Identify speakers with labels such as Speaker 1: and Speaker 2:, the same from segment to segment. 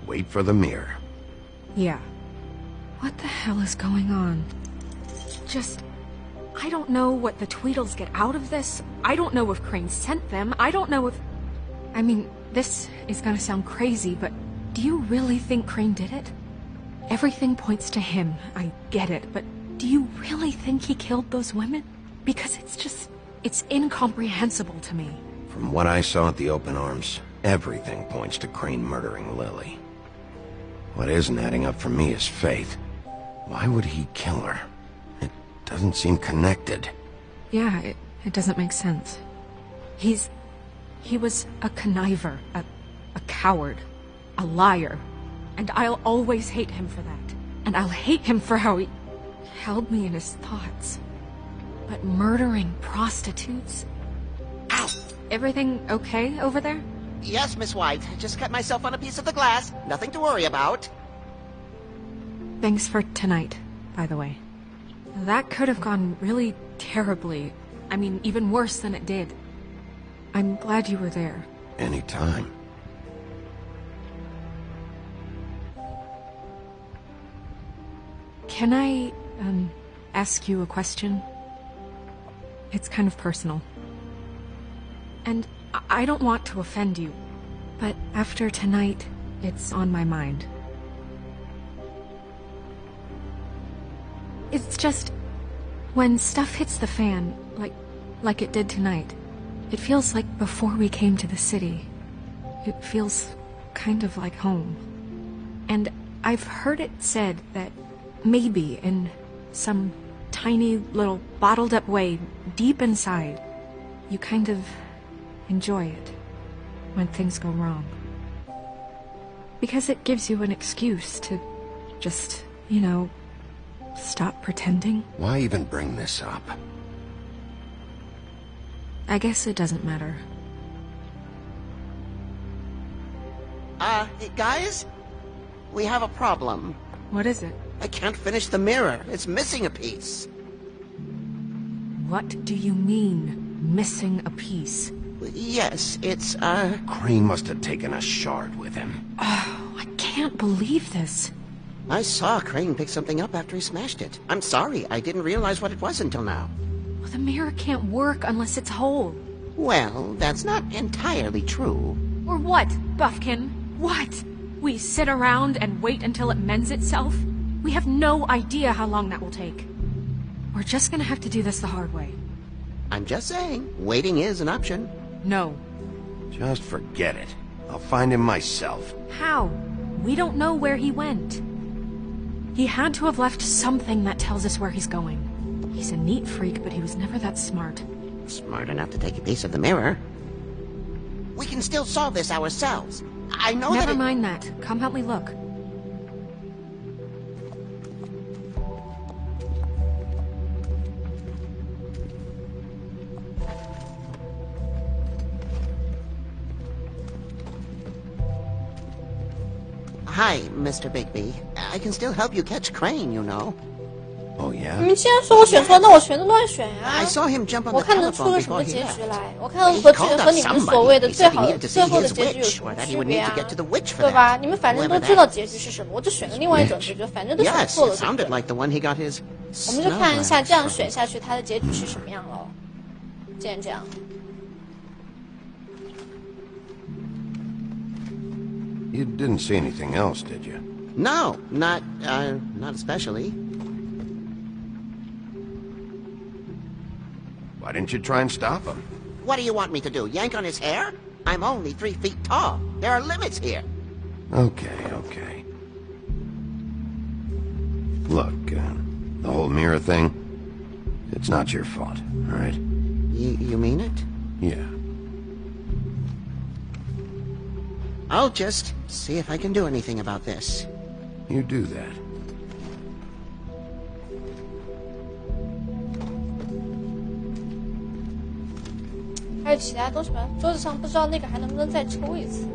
Speaker 1: wait for the mirror.
Speaker 2: Yeah. What the hell is going on? I don't know what the Tweedles get out of this. I don't know if Crane sent them. I don't know if... I mean, this is gonna sound crazy, but do you really think Crane did it? Everything points to him, I get it, but do you really think he killed those women? Because it's incomprehensible to me.
Speaker 1: From what I saw at the open arms, everything points to Crane murdering Lily. What isn't adding up for me is Faith. Why would he kill her? It doesn't seem connected.
Speaker 2: Yeah, it doesn't make sense. He was a conniver, a coward, a liar. And I'll always hate him for that. And I'll hate him for how he held me in his thoughts. But murdering prostitutes? Ow! Everything okay over there?
Speaker 3: Yes, Miss White. Just cut myself on a piece of the glass. Nothing to worry about.
Speaker 2: Thanks for tonight, by the way. That could have gone really terribly. I mean, even worse than it did. I'm glad you were there.
Speaker 1: Anytime.
Speaker 2: Can I, ask you a question? It's kind of personal. And I don't want to offend you, but after tonight, it's on my mind. It's just, when stuff hits the fan, like it did tonight, it feels like before we came to the city. It feels kind of like home. And I've heard it said that maybe in some tiny little bottled up way deep inside, you kind of enjoy it when things go wrong. Because it gives you an excuse to just, you know, stop pretending.
Speaker 1: Why even bring this up?
Speaker 2: I guess it doesn't matter.
Speaker 3: Guys? We have a problem.
Speaker 2: What is it?
Speaker 3: I can't finish the mirror. It's missing a piece.
Speaker 2: What do you mean, missing a piece?
Speaker 3: Yes, it's,
Speaker 1: Crane must have taken a shard with him.
Speaker 2: Oh, I can't believe this.
Speaker 3: I saw Crane pick something up after he smashed it. I'm sorry, I didn't realize what it was until now.
Speaker 2: Well, the mirror can't work unless it's whole.
Speaker 3: Well, that's not entirely true.
Speaker 2: Or what, Buffkin? What? We sit around and wait until it mends itself? We have no idea how long that will take. We're just gonna have to do this the hard way.
Speaker 3: I'm just saying, waiting is an option.
Speaker 2: No.
Speaker 1: Just forget it. I'll find him myself.
Speaker 2: How? We don't know where he went. He had to have left something that tells us where he's going. He's a neat freak, but he was never that smart.
Speaker 3: Smart enough to take a piece of the mirror. We can still solve this ourselves. I know that
Speaker 2: Never mind that. Come help me look.
Speaker 3: Hi, Mr. Bigby. I can still help you catch Crane, you know.
Speaker 1: Oh yeah?
Speaker 4: 你们既然说我选错，那我全都乱选呀、
Speaker 3: I saw him jump on
Speaker 4: 我
Speaker 3: the
Speaker 4: 看能出
Speaker 3: telephone
Speaker 4: 个什么
Speaker 3: before he
Speaker 4: 结局
Speaker 3: left.
Speaker 4: 来？我看和你们所谓的最好的最后的结局有什么区别啊？对吧？你们反正都知道结局是什么，我就选了另外一种结局，反正都选
Speaker 3: Yes,
Speaker 4: 错
Speaker 3: it
Speaker 4: 了，对不
Speaker 3: sounded
Speaker 4: 对？
Speaker 3: like the one he got his
Speaker 4: 我们就看一下
Speaker 3: snub
Speaker 4: 这样
Speaker 3: from.
Speaker 4: 选下去它的结局是什么样喽。既然这样，
Speaker 1: You didn't see anything else, did you?
Speaker 3: No, not especially.
Speaker 1: Why didn't you try and stop him?
Speaker 3: What do you want me to do? Yank on his hair? I'm only 3 feet tall. There are limits here.
Speaker 1: Okay. Look, the whole mirror thing, it's not your fault, all right?
Speaker 3: You mean it?
Speaker 1: Yeah.
Speaker 3: I'll just see if I can do anything about this.
Speaker 1: You do that.
Speaker 4: 还有其他东西吗？桌子上不知道那个还能不能再抽一次。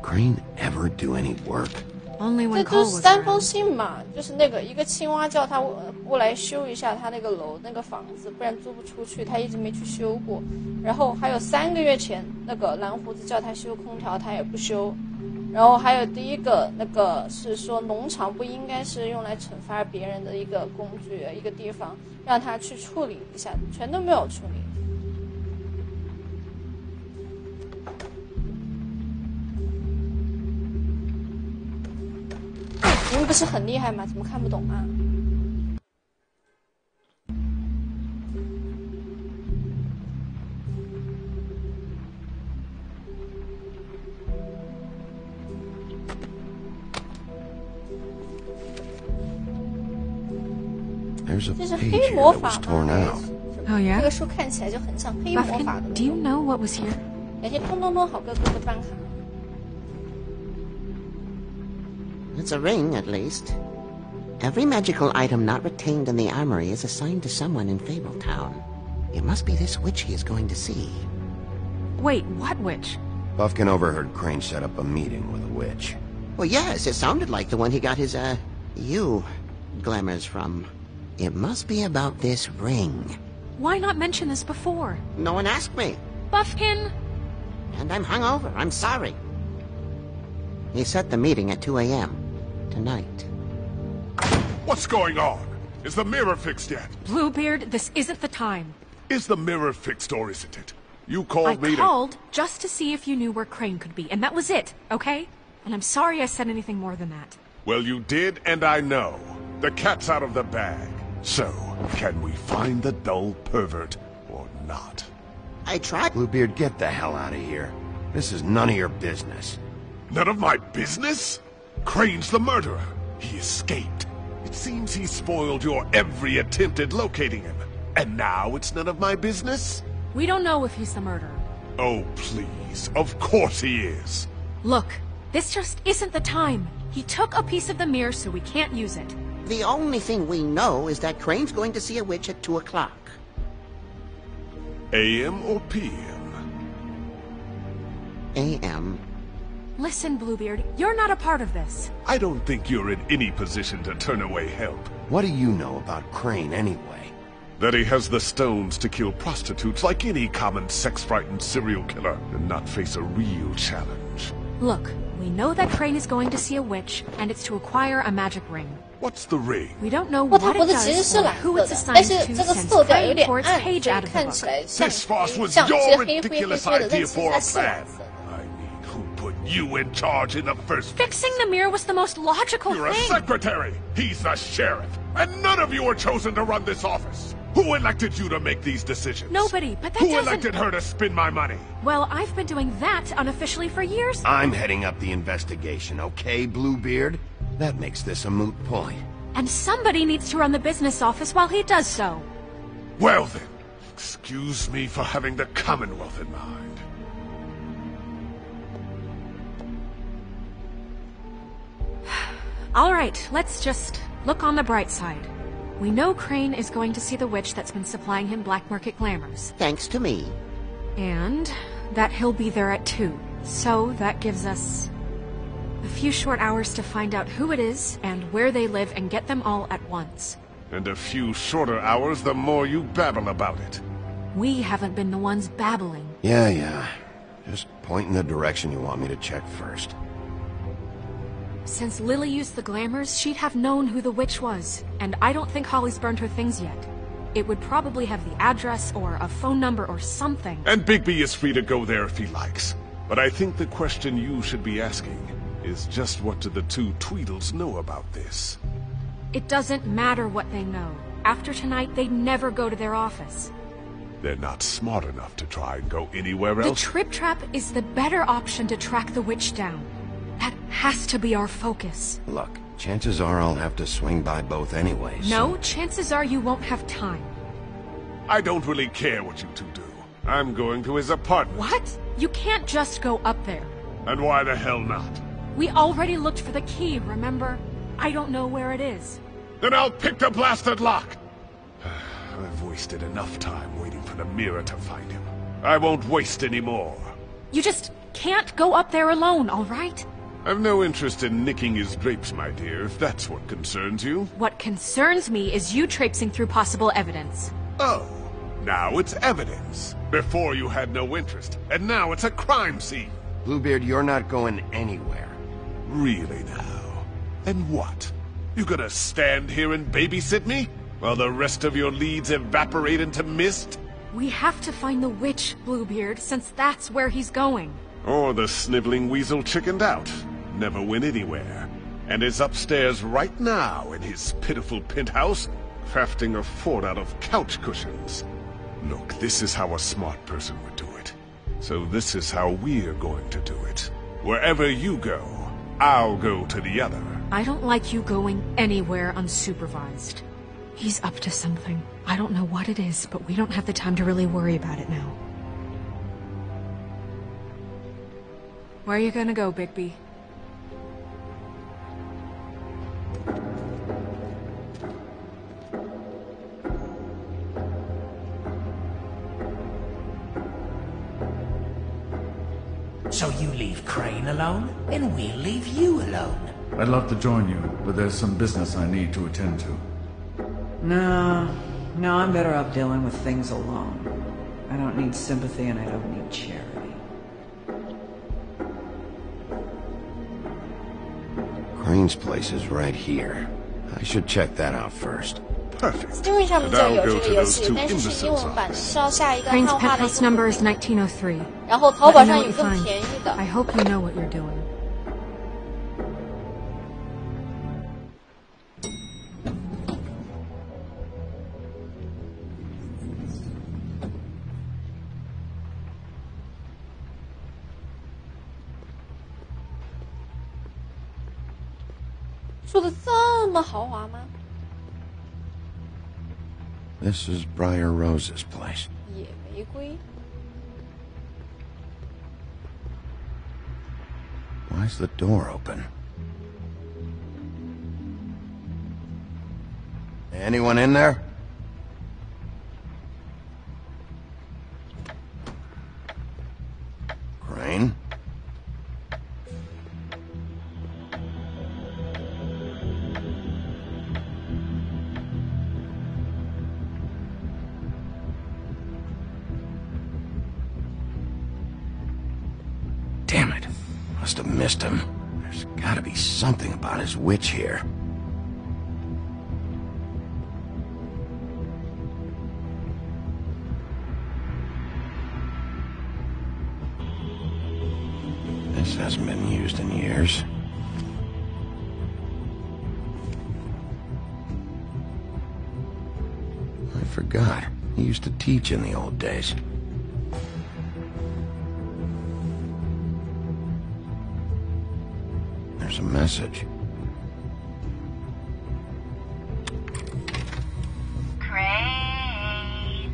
Speaker 1: Crane ever do any work?
Speaker 2: Only
Speaker 4: 这
Speaker 2: when
Speaker 4: 就
Speaker 2: Cole
Speaker 4: 是
Speaker 2: was
Speaker 4: 3封
Speaker 2: around.
Speaker 4: 信嘛，就是那个一个青蛙叫他过来修一下他那个楼那个房子，不然租不出去，他一直没去修过。然后还有3个月前，那个蓝胡子叫他修空调，他也不修。然后还有第一个那个是说农场不应该是用来惩罚别人的一个工具一个地方，让他去处理一下，全都没有处理。你们不是很厉害吗？怎么看不懂啊
Speaker 1: ？There's a
Speaker 4: 这是
Speaker 1: page
Speaker 4: 黑
Speaker 1: here
Speaker 4: 魔
Speaker 1: that
Speaker 4: 法
Speaker 1: was
Speaker 4: 吗
Speaker 1: torn out.
Speaker 2: Oh, yeah?
Speaker 4: 这个书看起来就很像黑魔法的
Speaker 2: Buffkin, do you know what was here?
Speaker 4: 感谢通通通好哥哥的办卡。
Speaker 3: It's a ring, at least. Every magical item not retained in the armory is assigned to someone in Fabletown. It must be this witch he is going to see.
Speaker 2: Wait, what witch?
Speaker 1: Buffkin overheard Crane set up a meeting with a witch.
Speaker 3: Well, yes, it sounded like the one he got his, glamours from. It must be about this ring.
Speaker 2: Why not mention this before?
Speaker 3: No one asked me.
Speaker 2: Buffkin!
Speaker 3: And I'm hungover. I'm sorry. He set the meeting at 2 a.m. tonight.
Speaker 5: What's going on? Is the mirror fixed yet?
Speaker 2: Bluebeard, this isn't the time.
Speaker 5: Is the mirror fixed or isn't it? You called me
Speaker 2: I called just to see if you knew where Crane could be, and that was it, okay? And I'm sorry I said anything more than that.
Speaker 5: Well, you did, and I know. The cat's out of the bag. So, can we find the dull pervert or not?
Speaker 3: I tried.
Speaker 1: Bluebeard, get the hell out of here. This is none of your business.
Speaker 5: None of my business? Crane's the murderer. He escaped. It seems he spoiled your every attempt at locating him. And now it's none of my business?
Speaker 2: We don't know if he's the murderer.
Speaker 5: Oh, please. Of course he is.
Speaker 2: Look, this just isn't the time. He took a piece of the mirror, so we can't use it.
Speaker 3: The only thing we know is that Crane's going to see a witch at 2 o'clock.
Speaker 5: AM or PM?
Speaker 3: AM.
Speaker 2: Listen, Bluebeard, you're not a part of this.
Speaker 5: I don't think you're in any position to turn away help.
Speaker 1: What do you know about Crane anyway?
Speaker 5: That he has the stones to kill prostitutes like any common sex-frightened serial killer and not face a real challenge.
Speaker 2: Look, we know that Crane is going to see a witch, and it's to acquire a magic ring.
Speaker 5: What's the ring?
Speaker 2: We don't know
Speaker 4: 不，它
Speaker 2: what
Speaker 4: 不
Speaker 2: it
Speaker 4: 是其实
Speaker 2: does
Speaker 4: 是
Speaker 2: or
Speaker 4: 蓝
Speaker 2: who
Speaker 4: 色
Speaker 2: it's
Speaker 4: 的，
Speaker 2: assigned
Speaker 4: 但是
Speaker 2: to
Speaker 4: 这个
Speaker 2: since
Speaker 4: 色调有
Speaker 2: Crane
Speaker 4: 点
Speaker 2: tore its
Speaker 4: 暗，
Speaker 2: page
Speaker 4: 所以
Speaker 2: out of the
Speaker 4: 看起
Speaker 2: book.
Speaker 4: 来像
Speaker 5: This farce was
Speaker 4: 像一
Speaker 5: your
Speaker 4: 些黑灰黑
Speaker 5: ridiculous
Speaker 4: 灰的，但
Speaker 5: idea
Speaker 4: 其实
Speaker 5: for
Speaker 4: 它
Speaker 5: a
Speaker 4: 是蓝
Speaker 5: plan.
Speaker 4: 色的。
Speaker 5: I mean, who put you in charge in the first place?
Speaker 2: Fixing the mirror was the most logical
Speaker 5: You're a
Speaker 2: thing.
Speaker 5: secretary. He's the sheriff. And none of you were chosen to run this office. Who elected you to make these decisions?
Speaker 2: Nobody, but that
Speaker 5: Who
Speaker 2: doesn't...
Speaker 5: elected her to spend my money?
Speaker 2: Well, I've been doing that unofficially for years.
Speaker 1: I'm heading up the investigation, okay, Bluebeard? That makes this a moot point.
Speaker 2: And somebody needs to run the business office while he does so.
Speaker 5: Well then, excuse me for having the Commonwealth in mind.
Speaker 2: All right, let's just look on the bright side. We know Crane is going to see the witch that's been supplying him black market glamours.
Speaker 3: Thanks to me.
Speaker 2: And that he'll be there at 2. So that gives us a few short hours to find out who it is and where they live and get them all at once.
Speaker 5: And a few shorter hours the more you babble about it.
Speaker 2: We haven't been the ones babbling.
Speaker 1: Yeah. Just point in the direction you want me to check first.
Speaker 2: Since Lily used the glamours, she'd have known who the witch was, and I don't think Holly's burned her things yet. It would probably have the address or a phone number or something.
Speaker 5: And Bigby is free to go there if he likes. But I think the question you should be asking is just what do the two Tweedles know about this?
Speaker 2: It doesn't matter what they know. After tonight, they'd never go to their office.
Speaker 5: They're not smart enough to try and go anywhere
Speaker 2: The
Speaker 5: else.
Speaker 2: Trip Trap is the better option to track the witch down. That has to be our focus.
Speaker 1: Look, chances are I'll have to swing by both anyway,
Speaker 2: No,
Speaker 1: so...
Speaker 2: chances are you won't have time.
Speaker 5: I don't really care what you two do. I'm going to his apartment.
Speaker 2: What? You can't just go up there.
Speaker 5: And why the hell not?
Speaker 2: We already looked for the key, remember? I don't know where it is.
Speaker 5: Then I'll pick the blasted lock! I've wasted enough time waiting for the mirror to find him. I won't waste any more.
Speaker 2: You just can't go up there alone, all right?
Speaker 5: I've no interest in nicking his drapes, my dear, if that's what concerns you.
Speaker 2: What concerns me is you traipsing through possible evidence.
Speaker 5: Oh, now it's evidence. Before you had no interest, and now it's a crime scene.
Speaker 1: Bluebeard, you're not going anywhere.
Speaker 5: Really now? And what? You gonna stand here and babysit me? While the rest of your leads evaporate into mist?
Speaker 2: We have to find the witch, Bluebeard, since that's where he's going.
Speaker 5: Or the sniveling weasel chickened out. Never went anywhere. And is upstairs right now in his pitiful penthouse, crafting a fort out of couch cushions. Look, this is how a smart person would do it. So this is how we're going to do it. Wherever you go, I'll go to the other.
Speaker 2: I don't like you going anywhere unsupervised. He's up to something. I don't know what it is, but we don't have the time to really worry about it now. Where are you gonna go, Bigby?
Speaker 6: So you leave Crane alone, and we'll leave you alone.
Speaker 7: I'd love to join you, but there's some business I need to attend to.
Speaker 8: No, I'm better off dealing with things alone. I don't need sympathy and I don't need charity.
Speaker 1: Crane's place is right here. I should check that out first.
Speaker 5: Perfect.
Speaker 4: Steam 上面就有这个游戏，
Speaker 5: And
Speaker 4: 但
Speaker 5: I'll
Speaker 4: 是
Speaker 5: go to
Speaker 4: 是
Speaker 5: those
Speaker 4: 英文版的，是要下一个
Speaker 2: Crane's
Speaker 4: 汉化的一
Speaker 2: penthouse
Speaker 4: 个
Speaker 2: number
Speaker 4: 版
Speaker 2: is
Speaker 4: 本。
Speaker 2: 1903.
Speaker 4: 然后淘宝
Speaker 2: Let me
Speaker 4: 上
Speaker 2: know
Speaker 4: 有
Speaker 2: what
Speaker 4: 更
Speaker 2: you find.
Speaker 4: 便宜的。
Speaker 2: I hope you know what you're doing.
Speaker 4: 说的这么豪华吗？
Speaker 1: This is Briar Rose's place.
Speaker 4: 野玫瑰。
Speaker 1: Why's the door open? Anyone in there? Crane? Damn it. Must have missed him. There's gotta be something about his witch here. This hasn't been used in years. I forgot. He used to teach in the old days. There's a message.
Speaker 9: Crane.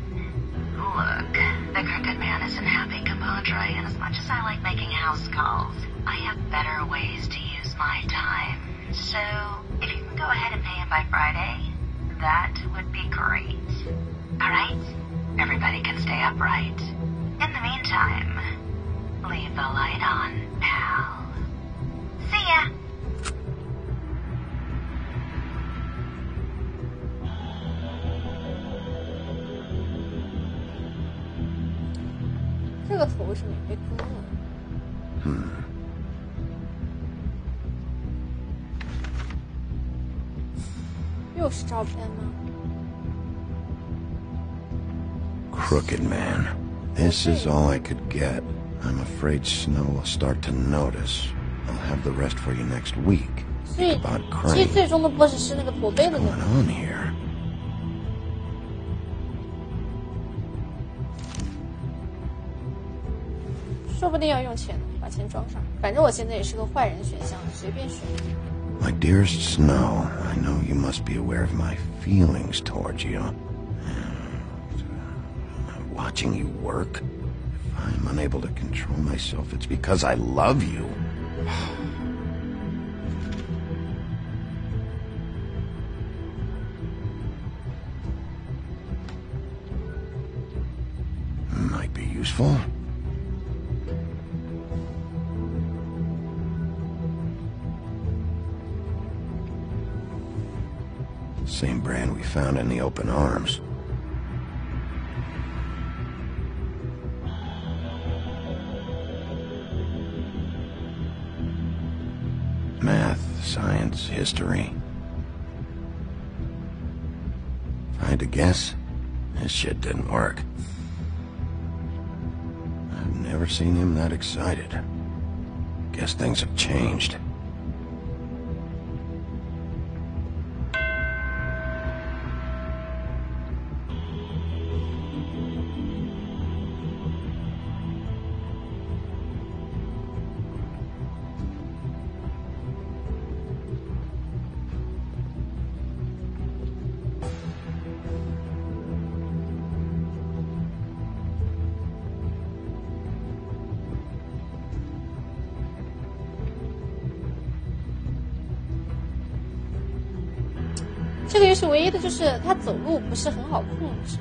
Speaker 9: Look, the Crooked Man isn't happy, compadre, and as much as I like making house calls, I have better ways to use my time. So, if you can go ahead and pay him by Friday, that would be great. Alright? Everybody can stay upright. In the meantime, leave the light on, pal. See ya!
Speaker 4: 这个头为什么也被割了？又是照片吗？
Speaker 1: Crooked Man. This is all I could get. I'm afraid Snow will start to notice. I'll have the rest for you next week.
Speaker 4: 所以
Speaker 1: Think about
Speaker 4: 其实
Speaker 1: Crane.
Speaker 4: 最终的 boss 是那个驼背的那
Speaker 1: What's
Speaker 4: 个。
Speaker 1: going on here?
Speaker 4: 说不定要用钱，把钱装上。反正我现在也是个坏人选项，随便选。
Speaker 1: My dearest Snow, I know you must be aware of my feelings towards you. Watching you work, if I'm unable to control myself, it's because I love you. Might be useful. Same brand we found in the open arms. Math, science, history. If I had to guess, this shit didn't work. I've never seen him that excited. Guess things have changed.
Speaker 4: 这个游戏唯一的就是它走路不是很好控制，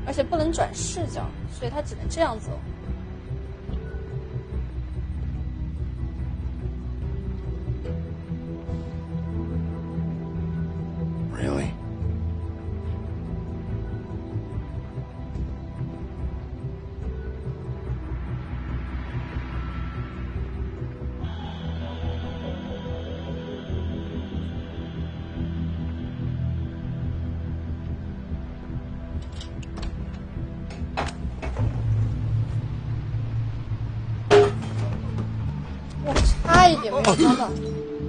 Speaker 4: 而且不能转视角，所以它只能这样走。
Speaker 1: Really?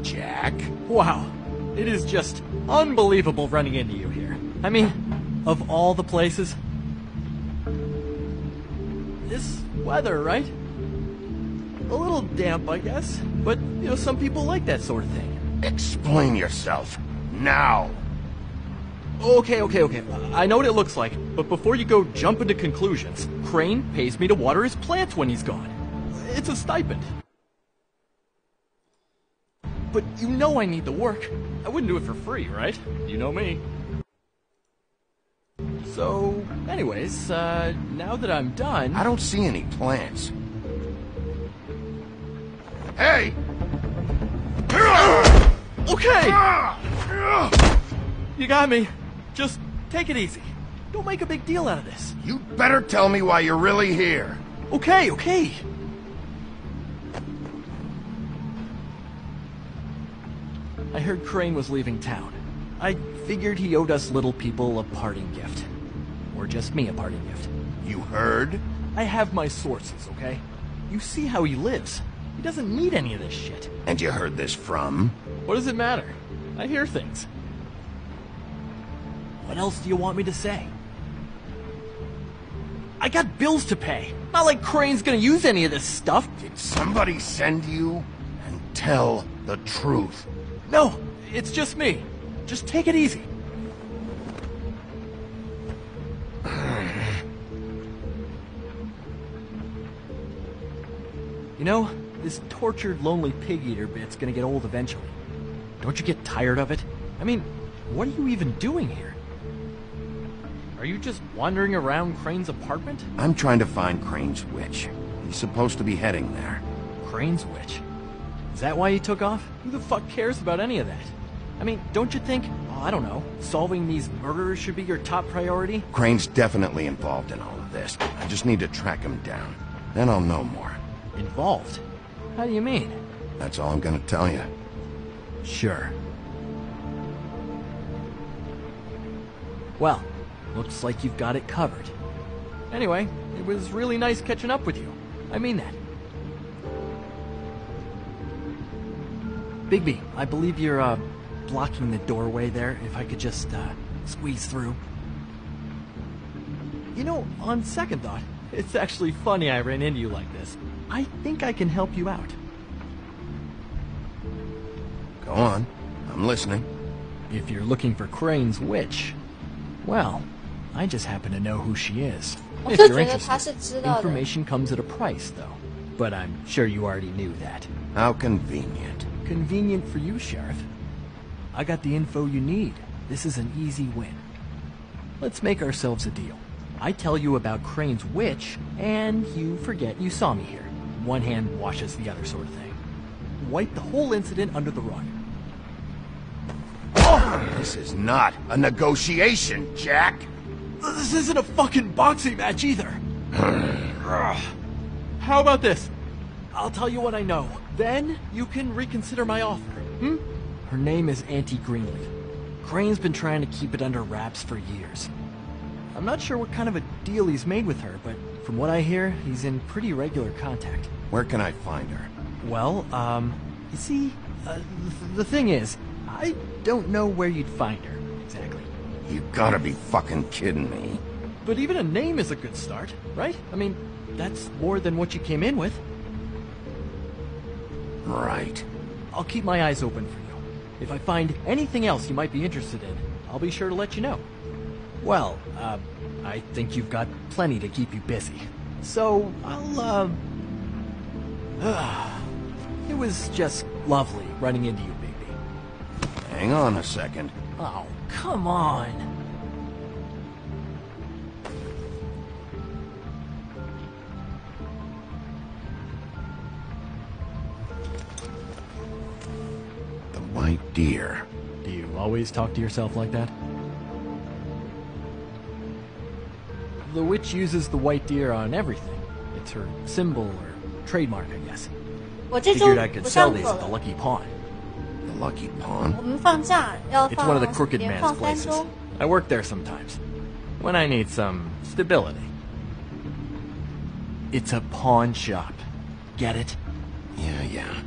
Speaker 10: Jack? Wow. It is just unbelievable running into you here. I mean, of all the places. This weather, right? A little damp, I guess. But, you know, some people like that sort of thing.
Speaker 1: Explain yourself. Now.
Speaker 10: Okay. I know what it looks like, but before you go jump into conclusions, Crane pays me to water his plants when he's gone. It's a stipend. But you know I need the work. I wouldn't do it for free, right? You know me. So, anyways, now that I'm done...
Speaker 1: I don't see any plants. Hey!
Speaker 10: Okay! You got me. Just take it easy. Don't make a big deal out of this.
Speaker 1: You better tell me why you're really here.
Speaker 10: Okay. I heard Crane was leaving town. I figured he owed us little people a parting gift. Or just me a parting gift.
Speaker 1: You heard?
Speaker 10: I have my sources, okay? You see how he lives. He doesn't need any of this shit.
Speaker 1: And you heard this from?
Speaker 10: What does it matter? I hear things. What else do you want me to say? I got bills to pay. Not like Crane's gonna use any of this stuff.
Speaker 1: Did somebody send you? And tell the truth.
Speaker 10: No, it's just me. Just take it easy. You know, this tortured, lonely pig-eater bit's gonna get old eventually. Don't you get tired of it? I mean, what are you even doing here? Are you just wandering around Crane's apartment?
Speaker 1: I'm trying to find Crane's witch. He's supposed to be heading there.
Speaker 10: Crane's witch? Is that why he took off? Who the fuck cares about any of that? I mean, don't you think, I don't know, solving these murders should be your top priority?
Speaker 1: Crane's definitely involved in all of this. I just need to track him down. Then I'll know more.
Speaker 10: Involved? How do you mean?
Speaker 1: That's all I'm gonna tell you.
Speaker 10: Sure. Well, looks like you've got it covered. Anyway, it was really nice catching up with you. I mean that. Bigby, I believe you're, blocking the doorway there. If I could just, squeeze through. You know, on second thought, it's actually funny I ran into you like this. I think I can help you out.
Speaker 1: Go on. I'm listening.
Speaker 10: If you're looking for Crane's witch, well, I just happen to know who she is. If you're interested, information comes at a price, though. But I'm sure you already knew that.
Speaker 1: How convenient.
Speaker 10: Convenient for you, Sheriff. I got the info you need. This is an easy win. Let's make ourselves a deal. I tell you about Crane's witch, and you forget you saw me here. One hand washes the other sort of thing. Wipe the whole incident under the rug. Oh!
Speaker 1: This is not a negotiation, Jack.
Speaker 10: This isn't a fucking boxing match either. How about this? I'll tell you what I know. Then you can reconsider my offer. Her name is Auntie Greenleaf. Crane's been trying to keep it under wraps for years. I'm not sure what kind of a deal he's made with her, but from what I hear, he's in pretty regular contact.
Speaker 1: Where can I find her?
Speaker 10: Well, you see, the thing is, I don't know where you'd find her, exactly.
Speaker 1: You gotta be fucking kidding me.
Speaker 10: But even a name is a good start, right? I mean, that's more than what you came in with.
Speaker 1: Right.
Speaker 10: I'll keep my eyes open for you. If I find anything else you might be interested in, I'll be sure to let you know. Well, I think you've got plenty to keep you busy. So, I'll, it was just lovely running into you, baby.
Speaker 1: Hang on a second.
Speaker 10: Oh, come on.
Speaker 1: The white deer.
Speaker 10: Do you always talk to yourself like that? The witch uses the white deer on everything. It's her symbol or trademark, I guess. Figured I could sell these at the Lucky Pawn.
Speaker 1: The Lucky Pawn?
Speaker 10: It's one of the crooked man's places. I work there sometimes. When I need some stability. It's a pawn shop. Get it?
Speaker 1: Yeah.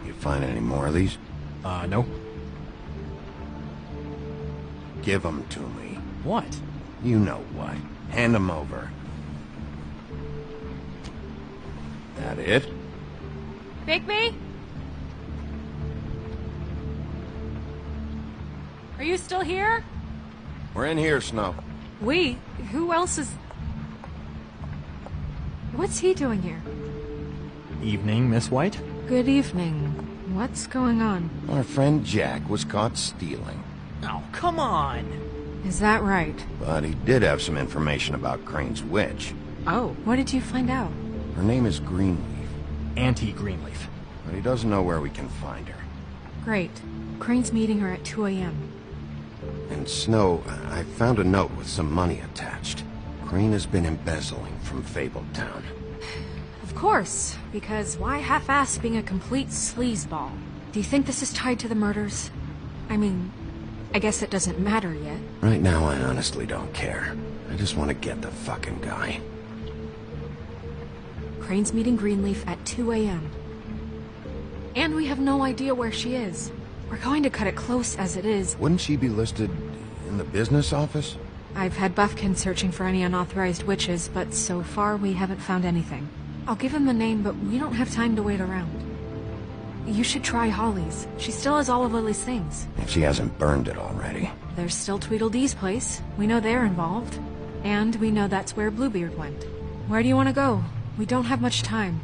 Speaker 1: You find any more of these?
Speaker 10: No.
Speaker 1: Give them to me.
Speaker 10: What?
Speaker 1: You know what. Hand them over. That it?
Speaker 2: Bigby? Are you still here?
Speaker 1: We're in here, Snow.
Speaker 2: We? Who else is... What's he doing here?
Speaker 10: Evening, Miss White.
Speaker 2: Good evening. What's going on?
Speaker 1: Our friend Jack was caught stealing.
Speaker 10: Oh, come on.
Speaker 2: Is that right?
Speaker 1: But he did have some information about Crane's witch.
Speaker 2: Oh, what did you find out?
Speaker 1: Her name is Greenleaf.
Speaker 10: Auntie Greenleaf.
Speaker 1: But he doesn't know where we can find her.
Speaker 2: Great. Crane's meeting her at 2 a.m.
Speaker 1: And Snow, I found a note with some money attached. Crane has been embezzling from Fabletown.
Speaker 2: Of course, because why half-ass being a complete sleazeball? Do you think this is tied to the murders? I mean, I guess it doesn't matter yet.
Speaker 1: Right now, I honestly don't care. I just want to get the fucking guy.
Speaker 2: Crane's meeting Greenleaf at 2 a.m. And we have no idea where she is. We're going to cut it close as it is.
Speaker 1: Wouldn't she be listed in the business office?
Speaker 2: I've had Buffkin searching for any unauthorized witches, but so far we haven't found anything. I'll give him the name, but we don't have time to wait around. You should try Holly's. She still has all of Lily's things.
Speaker 1: If she hasn't burned it already.
Speaker 2: There's still Tweedledee's place. We know they're involved. And we know that's where Bluebeard went. Where do you want to go? We don't have much time.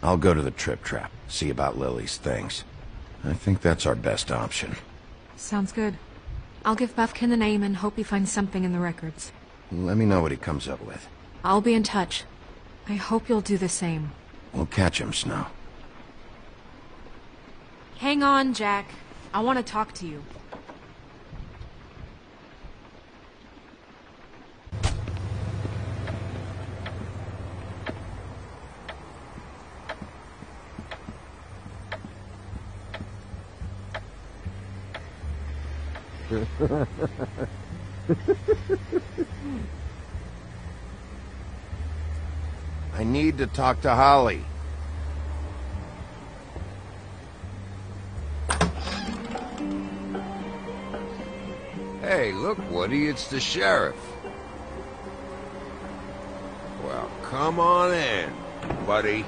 Speaker 1: I'll go to the Trip Trap, see about Lily's things. I think that's our best option.
Speaker 2: Sounds good. I'll give Buffkin the name and hope he finds something in the records.
Speaker 1: Let me know what he comes up with.
Speaker 2: I'll be in touch. I hope you'll do the same.
Speaker 1: We'll catch him, Snow.
Speaker 2: Hang on, Jack. I want to talk to you.
Speaker 1: I need to talk to Holly.
Speaker 11: Hey, look, Woody, it's the sheriff. Well, come on in, buddy.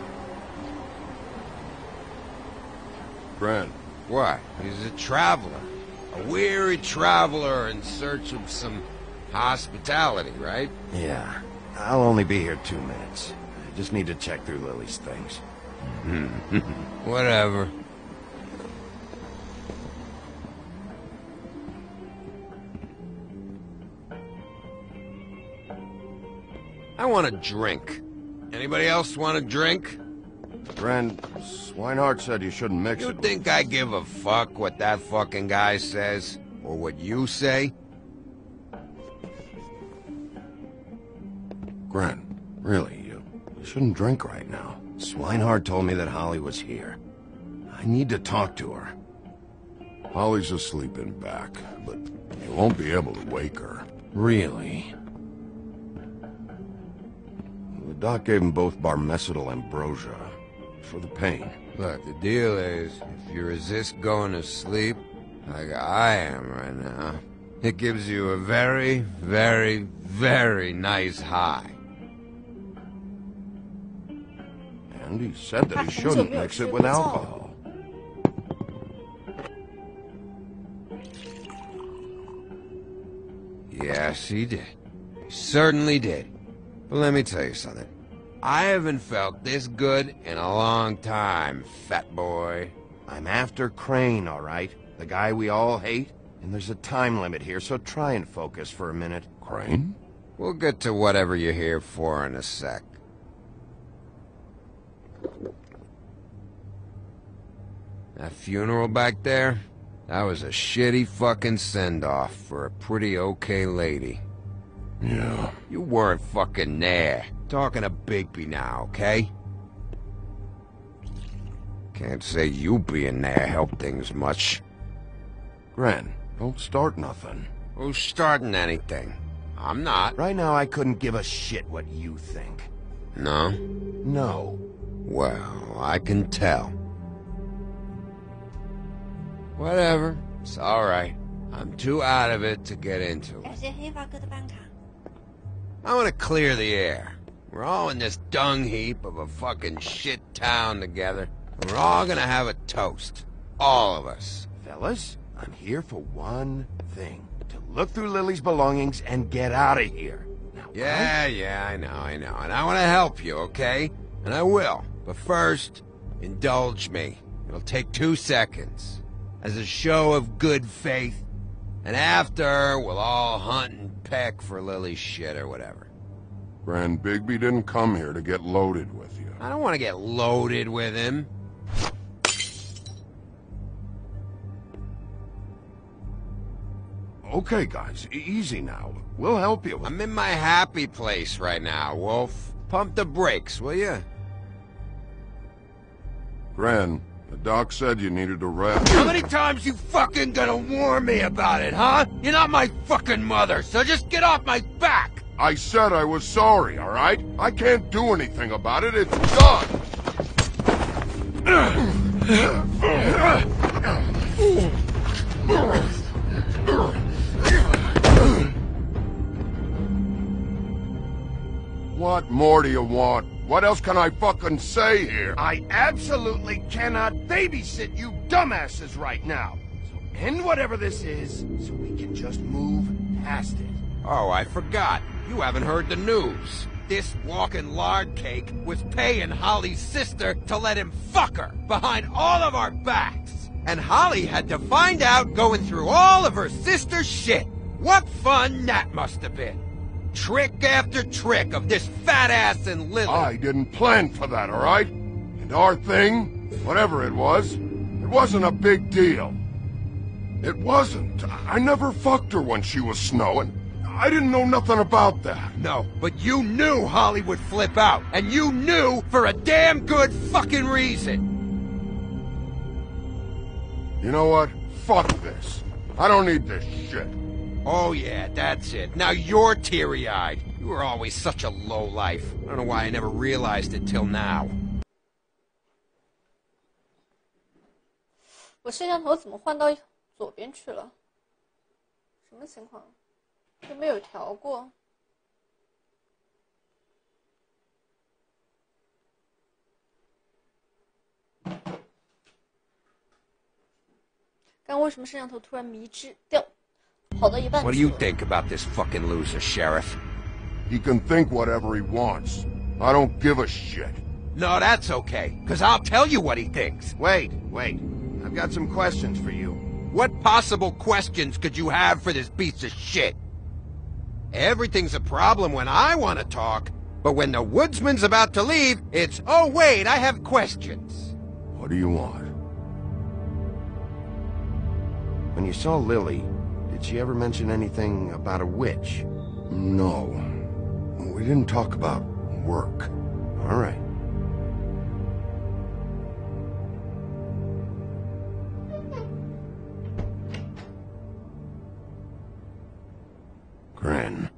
Speaker 1: Brent.
Speaker 11: What? He's a traveler. A weary traveler in search of some hospitality, right?
Speaker 1: Yeah. I'll only be here 2 minutes. I just need to check through Lily's things.
Speaker 11: Whatever. I want a drink. Anybody else want a drink?
Speaker 1: Ren, Swinehart said you shouldn't mix it.
Speaker 11: You think I give a fuck what that fucking guy says? Or what you say?
Speaker 1: Gren, really, you shouldn't drink right now. Swinehart told me that Holly was here. I need to talk to her.
Speaker 5: Holly's asleep in back, but you won't be able to wake her.
Speaker 1: Really? The doc gave them both Barmecidal ambrosia for the pain.
Speaker 11: Look, the deal is, if you resist going to sleep, like I am right now, it gives you a very, very, very nice high.
Speaker 1: And he said that he shouldn't mix it with alcohol.
Speaker 11: Yes, he did. He certainly did. But let me tell you something. I haven't felt this good in a long time, fat boy.
Speaker 1: I'm after Crane, all right? The guy we all hate? And there's a time limit here, so try and focus for a minute.
Speaker 5: Crane?
Speaker 11: We'll get to whatever you're here for in a sec. That funeral back there? That was a shitty fucking send-off for a pretty okay lady.
Speaker 5: Yeah.
Speaker 11: You weren't fucking there. Talking to Bigby now, okay? Can't say you being there helped things much.
Speaker 1: Gren, don't start nothing.
Speaker 11: Who's starting anything? I'm not.
Speaker 1: Right now I couldn't give a shit what you think.
Speaker 11: No?
Speaker 1: No.
Speaker 11: Well, I can tell. Whatever. It's alright. I'm too out of it to get into it. I want to clear the air. We're all in this dung heap of a fucking shit town together. And we're all gonna have a toast. All of us.
Speaker 1: Fellas, I'm here for one thing. To look through Lily's belongings and get out of here. Now,
Speaker 11: Yeah, I know. And I want to help you, okay? And I will. But first, indulge me. It'll take 2 seconds. As a show of good faith. And after, we'll all hunt and peck for Lily's shit or whatever.
Speaker 5: Grand Bigby didn't come here to get loaded with you.
Speaker 11: I don't want to get loaded with him.
Speaker 1: Okay, guys, easy now. We'll help you.
Speaker 11: I'm in my happy place right now, Wolf. Pump the brakes, will you?
Speaker 5: Gran, the doc said you needed a rest.
Speaker 11: How many times you fucking gonna warn me about it, huh? You're not my fucking mother, so just get off my back!
Speaker 5: I said I was sorry, all right? I can't do anything about it. It's done. What more do you want? What else can I fucking say here?
Speaker 1: I absolutely cannot babysit you dumbasses right now. So end whatever this is, so we can just move past it.
Speaker 11: Oh, I forgot. You haven't heard the news. This walking lard cake was paying Holly's sister to let him fuck her behind all of our backs. And Holly had to find out going through all of her sister's shit. What fun that must have been. Trick after trick of this fat ass and Lily.
Speaker 5: I didn't plan for that, all right? And our thing, whatever it wasn't a big deal. It wasn't. I never fucked her when she was snowing. I didn't know nothing about that.
Speaker 11: No, but you knew Holly would flip out. And you knew for a damn good fucking reason.
Speaker 5: You know what? Fuck this. I don't need this shit.
Speaker 11: Oh yeah, that's it. Now you're teary-eyed. You were always such a lowlife. I don't know why I never realized it till now.
Speaker 4: 我摄像头怎么换到左边去了？什么情况？都没有调过。刚为什么摄像头突然迷之掉？跑到一半。
Speaker 11: What do you think about this fucking loser, Sheriff?
Speaker 5: He can think whatever he wants. I don't give a shit.
Speaker 11: No, that's okay, because I'll tell you what he thinks.
Speaker 1: Wait. I've got some questions for you.
Speaker 11: What possible questions could you have for this piece of shit? Everything's a problem when I want to talk, But when the woodsman's about to leave, it's, oh wait, I have questions.
Speaker 1: What do you want? When you saw Lily, did she ever mention anything about a witch? No. We didn't talk about work. All right. Grin.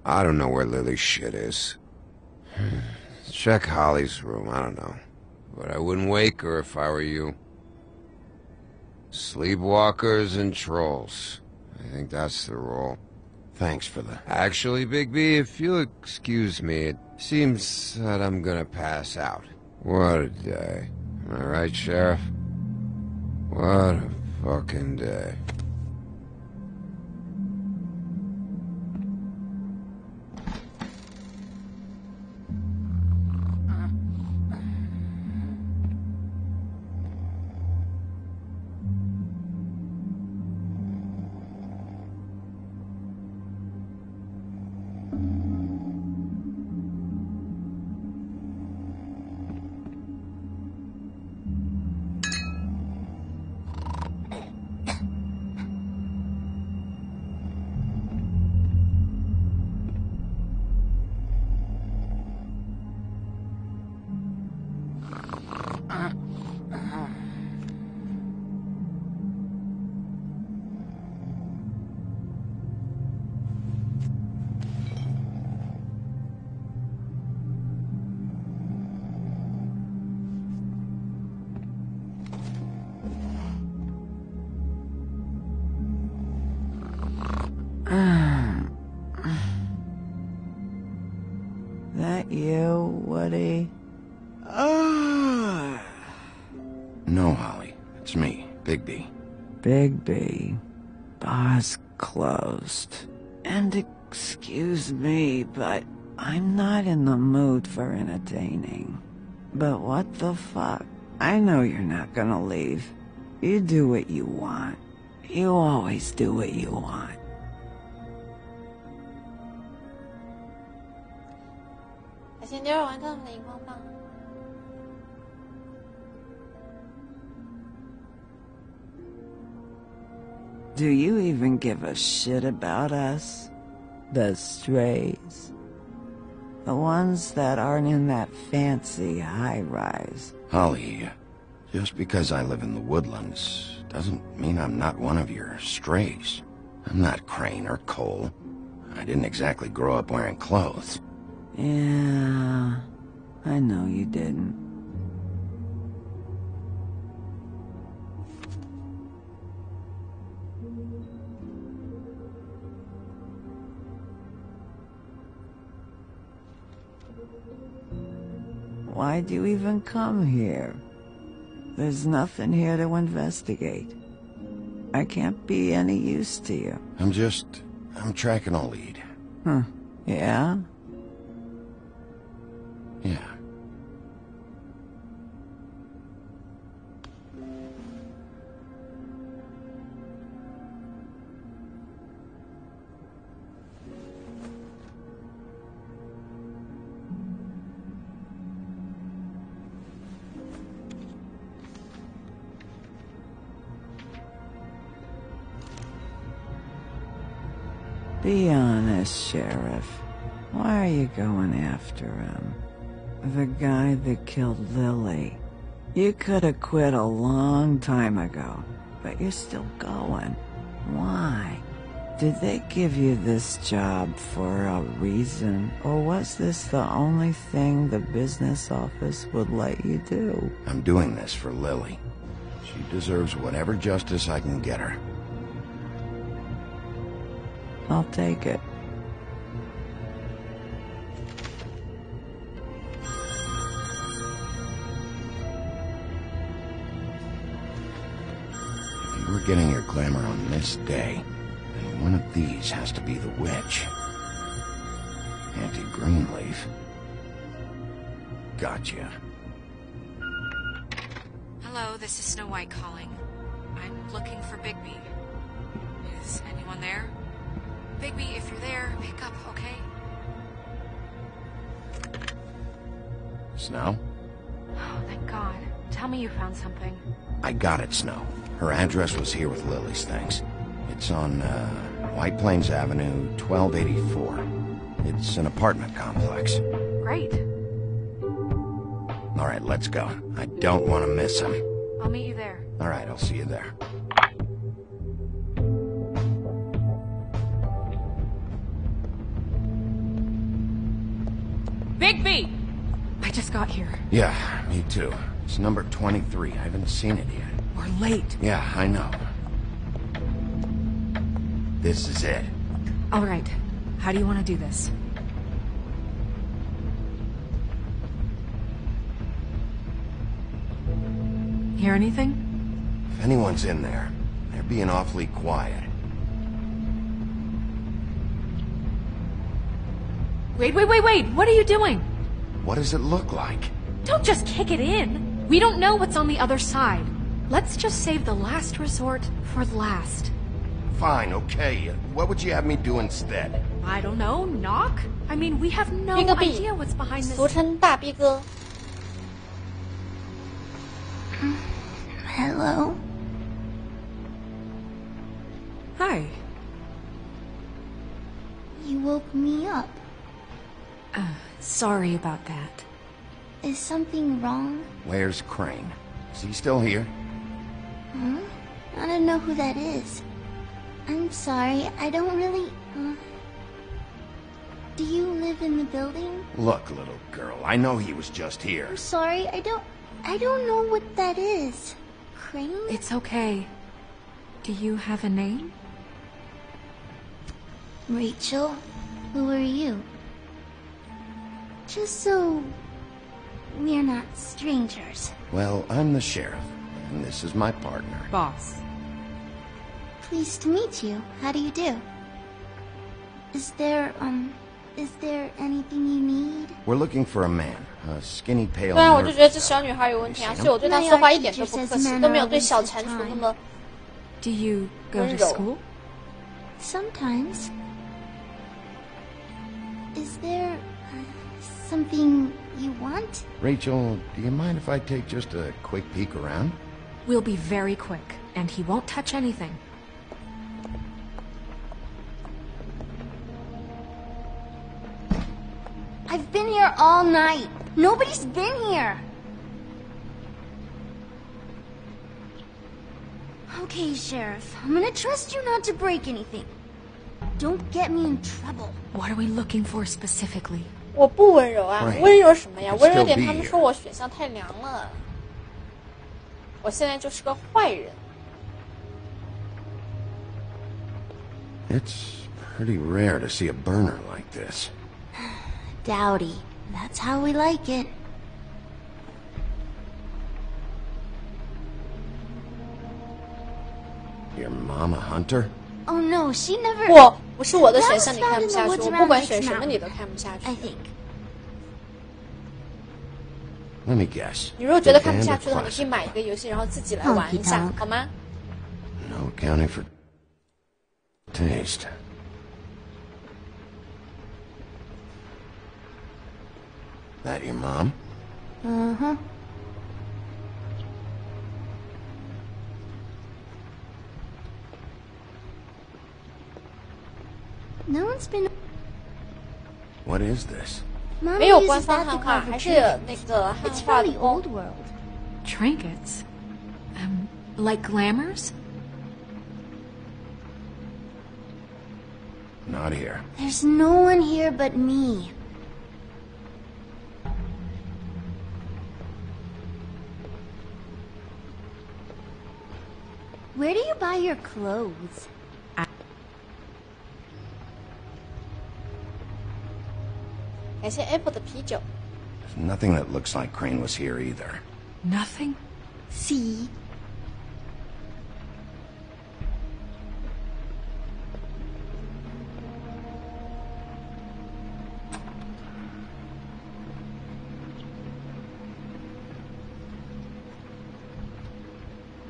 Speaker 11: I don't know where Lily's shit is. Check Holly's room, I don't know. But I wouldn't wake her if I were you. Sleepwalkers and trolls. I think that's the rule.
Speaker 1: Thanks for the...
Speaker 11: Actually, Bigby, if you'll excuse me, it seems that I'm gonna pass out. What a day. Am I right, Sheriff? What a fucking day.
Speaker 8: That you, Woody?
Speaker 1: No, Holly. It's me, Bigby.
Speaker 8: Bigby. Bar's closed. And excuse me, but I'm not in the mood for entertaining. But what the fuck? I know you're not gonna leave. You do what you want. You always do what you want. Do you even give a shit about us? The strays? The ones that aren't in that fancy high-rise?
Speaker 1: Holly, just because I live in the woodlands doesn't mean I'm not one of your strays. I'm not Crane or Cole. I didn't exactly grow up wearing clothes.
Speaker 8: Yeah, I know you didn't. Why'd you even come here? There's nothing here to investigate. I can't be any use to you.
Speaker 1: I'm tracking a lead.
Speaker 8: Huh, yeah?
Speaker 1: Yeah.
Speaker 8: Be honest, Sheriff. Why are you going after him? The guy that killed Lily. You could have quit a long time ago, but you're still going. Why? Did they give you this job for a reason, or was this the only thing the business office would let you do?
Speaker 1: I'm doing this for Lily. She deserves whatever justice I can get her.
Speaker 8: I'll take it.
Speaker 1: If you were getting your glamour on this day, then one of these has to be the witch. Auntie Greenleaf. Gotcha.
Speaker 2: Hello, this is Snow White calling. I'm looking for Bigby. Is anyone there? Bigby, if you're there, pick up, okay?
Speaker 1: Snow?
Speaker 2: Oh, thank God. Tell me you found something.
Speaker 1: I got it, Snow. Her address was here with Lily's things. It's on, White Plains Avenue, 1284. It's an apartment complex.
Speaker 2: Great.
Speaker 1: All right, let's go. I don't want to miss him.
Speaker 2: I'll meet you there.
Speaker 1: All right, I'll see you there.
Speaker 2: Bigby! I just got here.
Speaker 1: Yeah, me too. It's number 23. I haven't seen it yet.
Speaker 2: We're late.
Speaker 1: Yeah, I know. This is it.
Speaker 2: All right. How do you want to do this? Hear anything?
Speaker 1: If anyone's in there, they're being awfully quiet.
Speaker 2: Wait! What are you doing?
Speaker 1: What does it look like?
Speaker 2: Don't just kick it in. We don't know what's on the other side. Let's just save the last resort for last.
Speaker 1: Fine, okay. What would you have me do instead?
Speaker 2: I don't know. Knock? I mean, we have no idea what's behind this.
Speaker 4: 俗称大逼哥。
Speaker 9: Hello?
Speaker 2: Hi.
Speaker 9: You woke me up.
Speaker 2: Sorry about that.
Speaker 9: Is something wrong?
Speaker 1: Where's Crane? Is he still here?
Speaker 9: Huh? I don't know who that is. I'm sorry, I don't really... Do you live in the building?
Speaker 1: Look, little girl, I know he was just here.
Speaker 9: I'm sorry, I don't know what that is. Crane?
Speaker 2: It's okay. Do you have a name?
Speaker 9: Rachel? Who are you? Just so... we're not strangers.
Speaker 1: Well, I'm the sheriff, and this is my partner.
Speaker 2: Boss.
Speaker 9: Pleased to meet you. How do you do? Is there anything you need?
Speaker 1: We're looking for a man, a skinny, pale.
Speaker 4: 虽然我就觉得这小女孩有问题啊，所以我对她说话一点都不客气，都没有对小蟾蜍那么
Speaker 2: Do you go to
Speaker 4: 温柔。
Speaker 2: school?
Speaker 9: Sometimes. Is there something you want?
Speaker 1: Rachel, do you mind if I take just a quick peek around?
Speaker 2: We'll be very quick, and he won't touch anything.
Speaker 9: I've been here all night. Nobody's been here. Okay, Sheriff. I'm gonna trust you not to break anything. Don't get me in trouble.
Speaker 2: What are we looking for specifically?
Speaker 4: 我不温柔啊，温柔什么呀？温柔点，他们说我选项太凉了。我现在就是个坏人。
Speaker 1: It's pretty rare to see a burner like this.
Speaker 9: Dowdy. That's how we like it.
Speaker 1: Your mom a hunter?
Speaker 9: Oh no, she never...
Speaker 4: 不是我的选项你看不下去，我不管选什么你都看不下去。
Speaker 9: I think.
Speaker 1: Let me guess.
Speaker 4: 你如果觉得看不下去的话，你可以买一个游戏，然后自己来玩一下，好吗？
Speaker 1: No accounting for taste. That your mom?
Speaker 9: Uh-huh. No one's been...
Speaker 1: What is this?
Speaker 4: 没有官方汉化，还是那个汉化的
Speaker 9: old world.
Speaker 2: Trinkets? Like glamours?
Speaker 1: Not here.
Speaker 9: There's no one here but me. Where do you buy your clothes?
Speaker 4: 感谢 Apple 的啤酒。
Speaker 1: There's nothing that looks like Crane was here either.
Speaker 2: Nothing?
Speaker 9: See?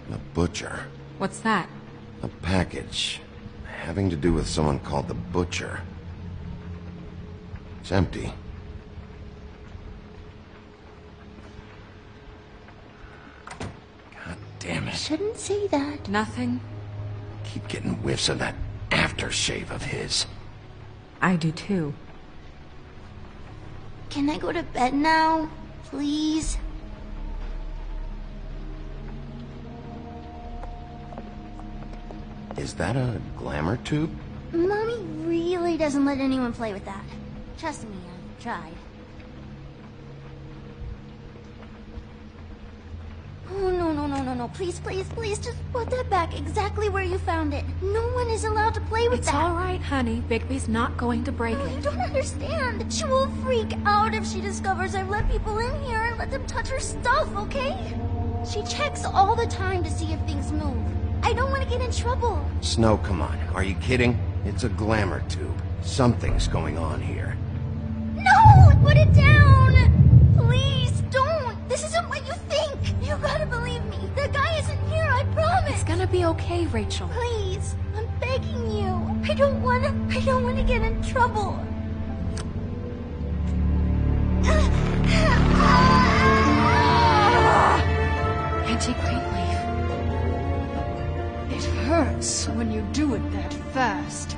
Speaker 1: The butcher.
Speaker 2: What's that?
Speaker 1: A package having to do with someone called the Butcher. It's empty.
Speaker 12: shouldn't say that.
Speaker 2: Nothing?
Speaker 1: Keep getting whiffs of that aftershave of his.
Speaker 2: I do too.
Speaker 12: Can I go to bed now? Please?
Speaker 1: Is that a glamour tube?
Speaker 12: Mommy really doesn't let anyone play with that. Trust me, I've tried. Oh, no. Please, just put that back exactly where you found it. No one is allowed to play with that.
Speaker 2: It's alright, honey. Bigby's not going to break it.
Speaker 12: You don't understand. She will freak out if she discovers I've let people in here and let them touch her stuff, okay? She checks all the time to see if things move. I don't want to get in trouble.
Speaker 1: Snow, come on. Are you kidding? It's a glamour tube. Something's going on here.
Speaker 12: No! Put it down! Please, don't! This isn't what you think! You gotta believe me. The guy isn't here, I promise!
Speaker 2: It's gonna be okay, Rachel.
Speaker 12: Please, I'm begging you. I don't wanna get in trouble.
Speaker 2: Auntie Greenleaf.
Speaker 13: It hurts when you do it that fast.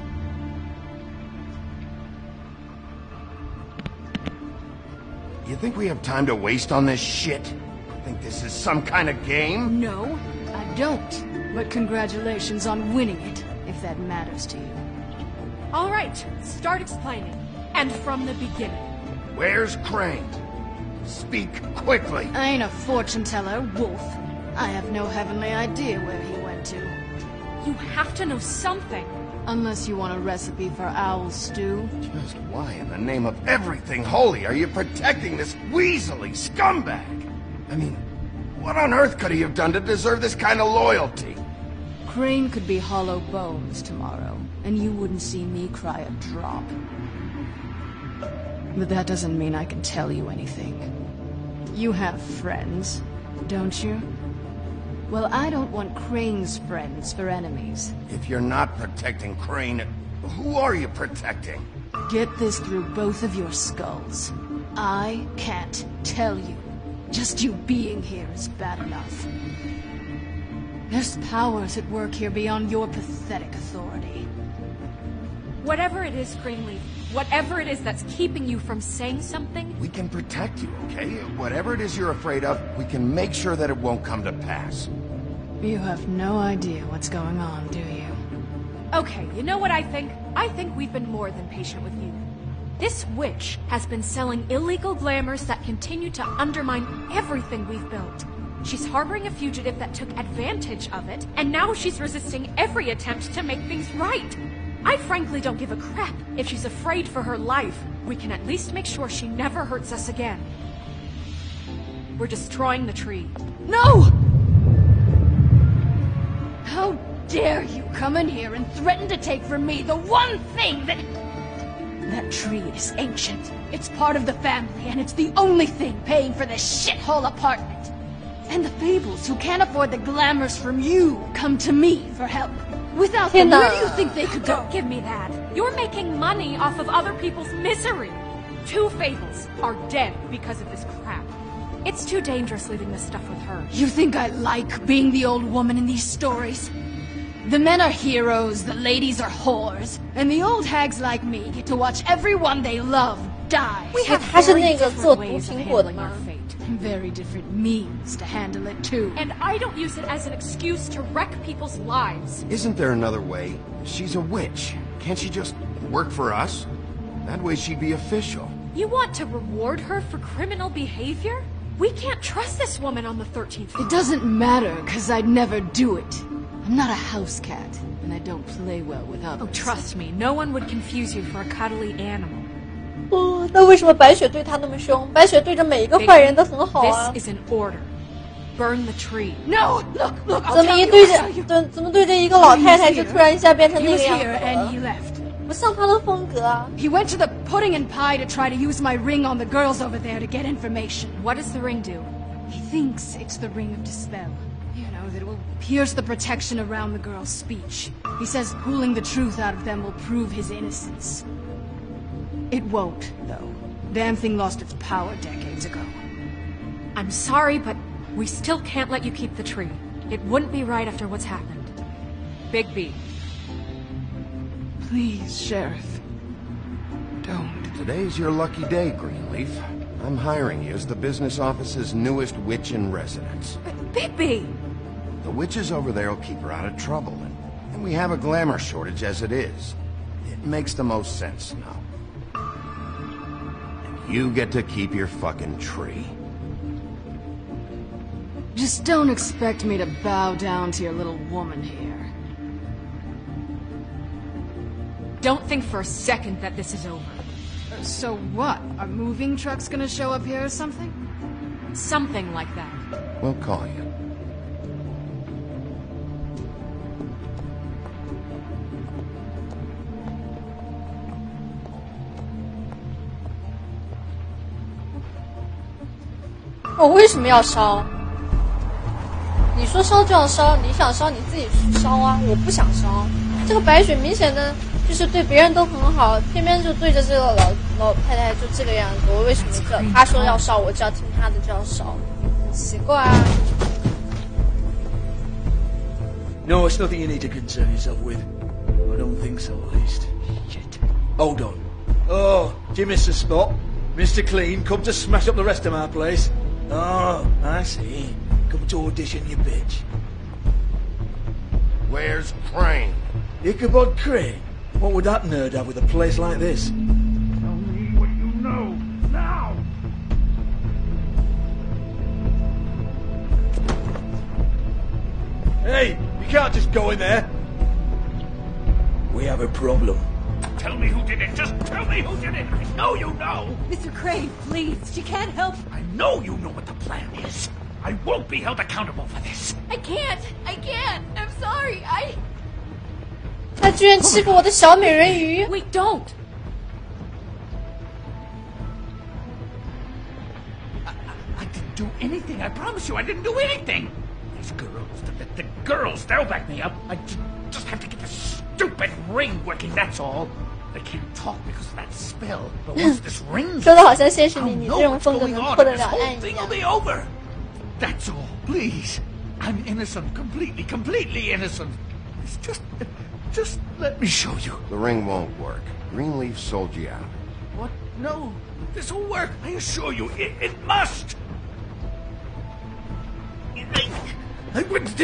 Speaker 1: You think we have time to waste on this shit? Think this is some kind of game?
Speaker 13: No, I don't. But congratulations on winning it, if that matters to you.
Speaker 2: Alright, start explaining. And from the beginning.
Speaker 1: Where's Crane? Speak quickly.
Speaker 13: I ain't a fortune teller, Wolf. I have no heavenly idea where he went to.
Speaker 2: You have to know something.
Speaker 13: Unless you want a recipe for owl stew.
Speaker 1: Just why in the name of everything holy are you protecting this weaselly scumbag? I mean, what on earth could he have done to deserve this kind of loyalty?
Speaker 13: Crane could be hollow bones tomorrow, and you wouldn't see me cry a drop. But that doesn't mean I can tell you anything. You have friends, don't you? Well, I don't want Crane's friends for enemies.
Speaker 1: If you're not protecting Crane, who are you protecting?
Speaker 13: Get this through both of your skulls. I can't tell you. Just you being here is bad enough. There's powers at work here beyond your pathetic authority.
Speaker 2: Whatever it is, Greenleaf, whatever it is that's keeping you from saying something...
Speaker 1: We can protect you, okay? Whatever it is you're afraid of, we can make sure that it won't come to pass.
Speaker 13: You have no idea what's going on, do you?
Speaker 2: Okay, you know what I think? I think we've been more than patient with you. This witch has been selling illegal glamours that continue to undermine everything we've built. She's harboring a fugitive that took advantage of it, and now she's resisting every attempt to make things right. I frankly don't give a crap if she's afraid for her life. We can at least make sure she never hurts us again. We're destroying the tree.
Speaker 13: No! How dare you come in here and threaten to take from me the one thing that... That tree is ancient. It's part of the family, and it's the only thing paying for this shithole apartment. And the Fables, who can't afford the glamours from you, come to me for help. Without them, where do you think they could go?
Speaker 2: Don't give me that. You're making money off of other people's misery. 2 Fables are dead because of this crap. It's too dangerous leaving this stuff with her.
Speaker 13: You think I like being the old woman in these stories? The men are heroes, the ladies are whores, and the old hags like me get to watch everyone they love die.
Speaker 4: We have very different ways of handling
Speaker 2: our fate.
Speaker 13: Very different means to handle it too.
Speaker 2: And I don't use it as an excuse to wreck people's lives.
Speaker 1: Isn't there another way? She's a witch. Can't she just work for us? That way she'd be official.
Speaker 2: You want to reward her for criminal behavior? We can't trust this woman on the 13th floor.
Speaker 13: It doesn't matter, because I'd never do it. I'm not a house cat, and I don't play well with others.
Speaker 2: Oh, trust me, no one would confuse you for a cuddly animal.
Speaker 4: 哦，那为什么白雪对他那么凶？白雪对着每一个坏人都很好啊。
Speaker 2: This is an order. Burn the tree.
Speaker 13: No, look.
Speaker 4: 怎么对着一个老太太就突然一下变成那个样子
Speaker 13: 了？
Speaker 4: 不像他的风格啊。
Speaker 13: He went to the pudding and pie to try to use my ring on the girls over there to get information.
Speaker 2: What does the ring do?
Speaker 13: He thinks it's the ring of dispel. That it will pierce the protection around the girl's speech. He says pulling the truth out of them will prove his innocence. It won't, though. Damn thing lost its power decades ago.
Speaker 2: I'm sorry, but we still can't let you keep the tree. It wouldn't be right after what's happened. Big B.
Speaker 14: Please, Sheriff. Don't.
Speaker 1: Today's your lucky day, Greenleaf. I'm hiring you as the business office's newest witch in residence.
Speaker 2: Bigby!
Speaker 1: The witches over there will keep her out of trouble, and we have a glamour shortage as it is. It makes the most sense now. And you get to keep your fucking tree.
Speaker 13: Just don't expect me to bow down to your little woman here.
Speaker 2: Don't think for a second that this is over.
Speaker 13: So what? Are moving trucks gonna show up here or something?
Speaker 2: Something like that.
Speaker 1: We'll call you.
Speaker 4: 我为什么要烧？你说烧就要烧，你想烧你自己去烧啊！我不想烧。这个白雪明显的就是对别人都很好，偏偏就对着这个老太太就这个样子。我为什么叫她说要烧，我就要听她的就要烧？很奇怪啊。
Speaker 15: No, it's nothing you need to concern yourself with. I don't think so, at least. Shit. Hold on. Oh, do you miss the spot? Mr. Clean, come to smash up the rest of my place. Oh, I see. Come to audition, you bitch.
Speaker 1: Where's Crane?
Speaker 15: Ichabod Crane? What would that nerd have with a place like this?
Speaker 6: Tell me what you know, now!
Speaker 15: Hey, you can't just go in there. We have a problem.
Speaker 6: Tell me who did it, just tell me who did it! I know you know!
Speaker 16: Mr. Crane, please, she can't help.
Speaker 6: I know you know what the plan is. I won't be held accountable for this.
Speaker 16: I can't! I'm sorry,
Speaker 4: 他居然欺负我的小美人鱼
Speaker 16: Wait, don't!
Speaker 6: I didn't do anything, I promise you, I didn't do anything! These girls, the girls, they'll back me up. I just have to get this stupid ring working, that's all. They can't talk because of that spell, but once this ring's
Speaker 4: 说的好像现实里你这种风格能破得了案一样。
Speaker 6: be over. That's all, please. I'm innocent, completely innocent. It's just let me show you.
Speaker 1: The ring won't work. Greenleaf sold you out.
Speaker 6: What? No, this will work. I assure you, it must. I wouldn't.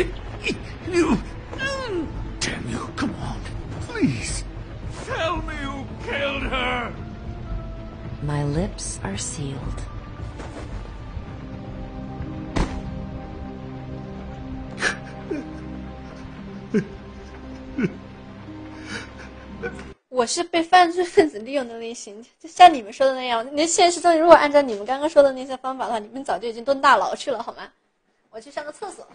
Speaker 6: You. Damn you! Come on, please. Tell me who killed her.
Speaker 17: My lips are sealed.
Speaker 4: "我是被犯罪分子利用的类型，就像你们说的那样。那现实中，如果按照你们刚刚说的那些方法的话，你们早就已经蹲大牢去了，好吗？我去上个厕所。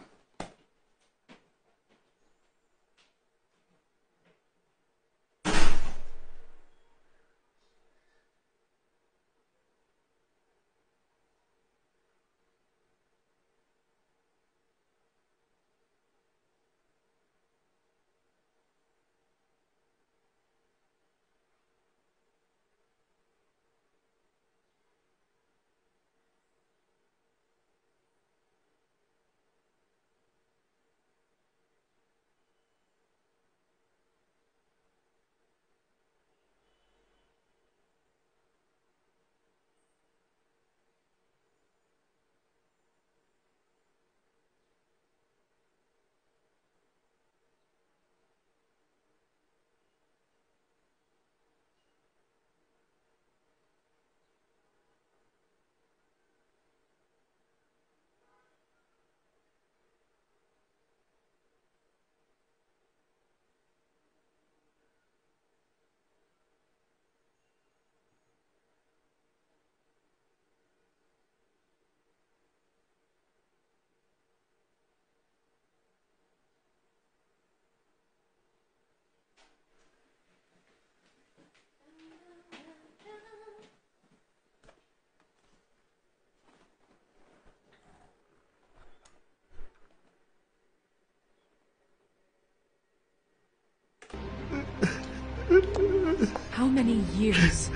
Speaker 2: How many years?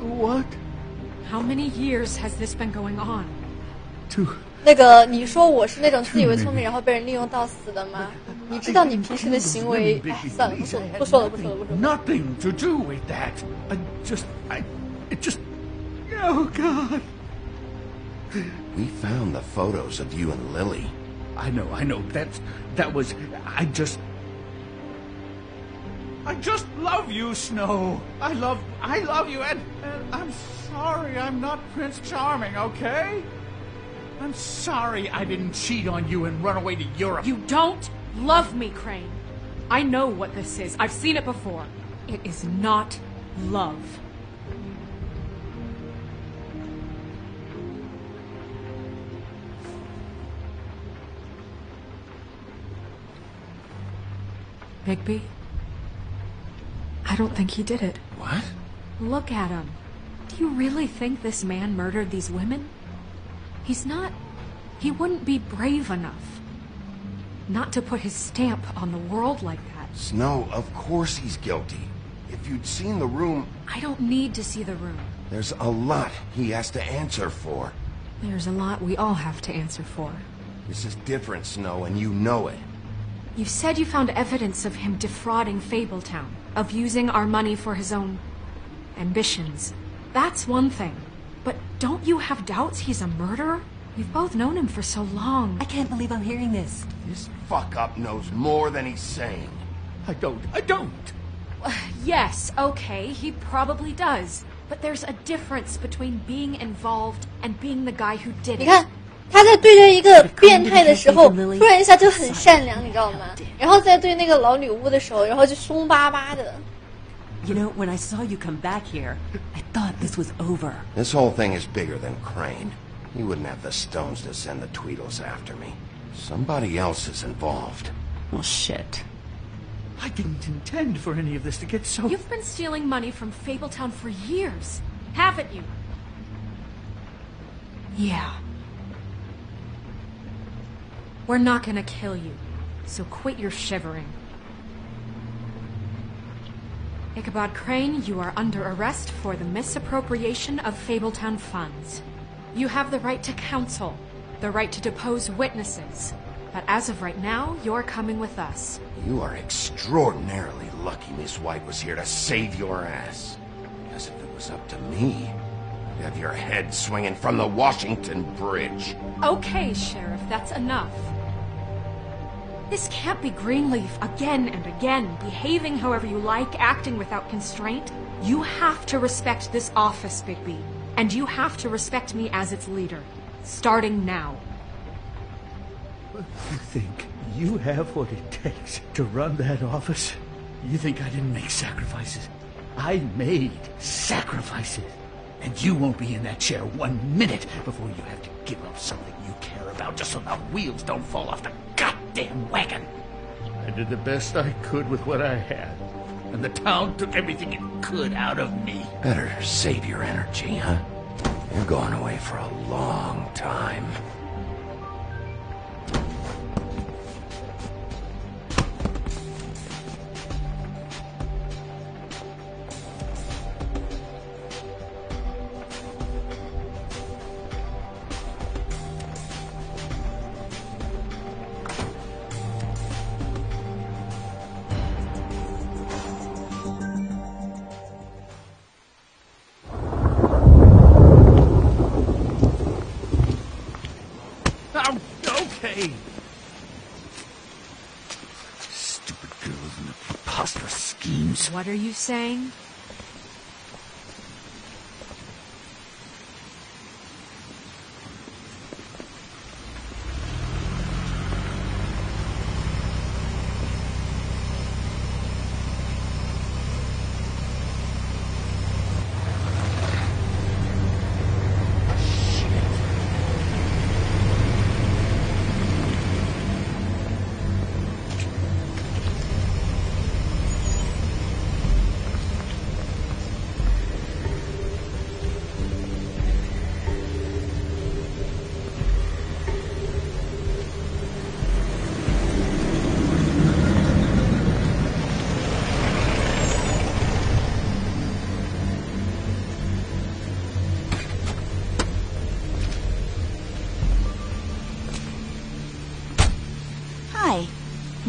Speaker 15: What?
Speaker 2: How many years has this been going on?
Speaker 4: 那个，你说我是那种自以为聪明，然后被人利用到死的吗？你知道你平时的行为，算了，不说了。
Speaker 6: Nothing to do with that. It just. Oh God.
Speaker 1: We found the photos of you and Lily.
Speaker 6: I know. That was. I just love you, Snow. I love you, and I'm sorry I'm not Prince Charming, okay? I'm sorry I didn't cheat on you and run away to Europe.
Speaker 2: You don't love me, Crane. I know what this is. I've seen it before. It is not love. Bigby? I don't think he did it.
Speaker 1: What?
Speaker 2: Look at him. Do you really think this man murdered these women? He's not... He wouldn't be brave enough. Not to put his stamp on the world like that.
Speaker 1: Snow, of course he's guilty. If you'd seen the room...
Speaker 2: I don't need to see the room.
Speaker 1: There's a lot he has to answer for.
Speaker 2: There's a lot we all have to answer for.
Speaker 1: This is different, Snow, and you know it.
Speaker 2: You said you found evidence of him defrauding Fabletown, of using our money for his own ambitions. That's one thing. But don't you have doubts he's a murderer? We've both known him for so long.
Speaker 17: I can't believe I'm hearing this.
Speaker 1: This fuck-up knows more than he's saying.
Speaker 6: I don't.
Speaker 2: Yes, okay, he probably does. But there's a difference between being involved and being the guy who did it.
Speaker 4: 你看，他在对待一个变态的时候，突然一下就很善良，你知道吗？然后在对那个老女巫的时候，然后就凶巴巴的。
Speaker 17: You know, when I saw you come back here, I thought this was over.
Speaker 1: This whole thing is bigger than Crane. He wouldn't have the stones to send the Tweedles after me. Somebody else is involved.
Speaker 17: Well, shit.
Speaker 6: I didn't intend for any of this to get so...
Speaker 2: You've been stealing money from Fabletown for years, haven't you? Yeah. We're not gonna kill you, so quit your shivering. Ichabod Crane, you are under arrest for the misappropriation of Fabletown funds. You have the right to counsel, the right to depose witnesses. But as of right now, you're coming with us.
Speaker 1: You are extraordinarily lucky Miss White was here to save your ass. Because if it was up to me, you'd have your head swinging from the Washington Bridge.
Speaker 2: Okay, Sheriff, that's enough. This can't be Greenleaf again and again, behaving however you like, acting without constraint. You have to respect this office, Bigby. And you have to respect me as its leader. Starting now.
Speaker 6: You think you have what it takes to run that office? You think I didn't make sacrifices? I made sacrifices. And you won't be in that chair 1 minute before you have to give up something you care about just so the wheels don't fall off the goddamn wagon. I did the best I could with what I had. And the town took everything it could out of me.
Speaker 1: Better save your energy, huh? You're going away for a long time.
Speaker 6: Stupid girls and their preposterous schemes.
Speaker 2: What are you saying?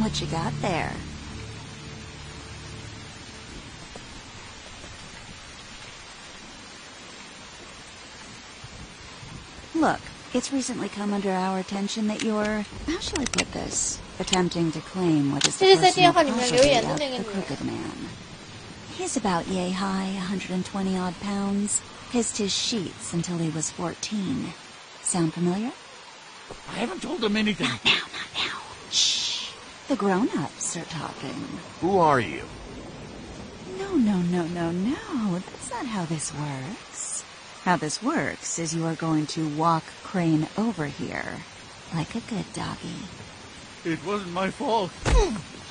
Speaker 18: What you got there? Look, it's recently come under our attention that you're, how shall I put this, attempting to claim what is the personal property of the Crooked Man. He's about yay high, 120 odd pounds. Kissed his sheets until he was 14. Sound familiar?
Speaker 6: I haven't told him anything.
Speaker 18: Not now. Shh. The grown-ups are talking.
Speaker 1: Who are you?
Speaker 18: No. That's not how this works. How this works is you are going to walk Crane over here. Like a good doggy.
Speaker 6: It wasn't my fault.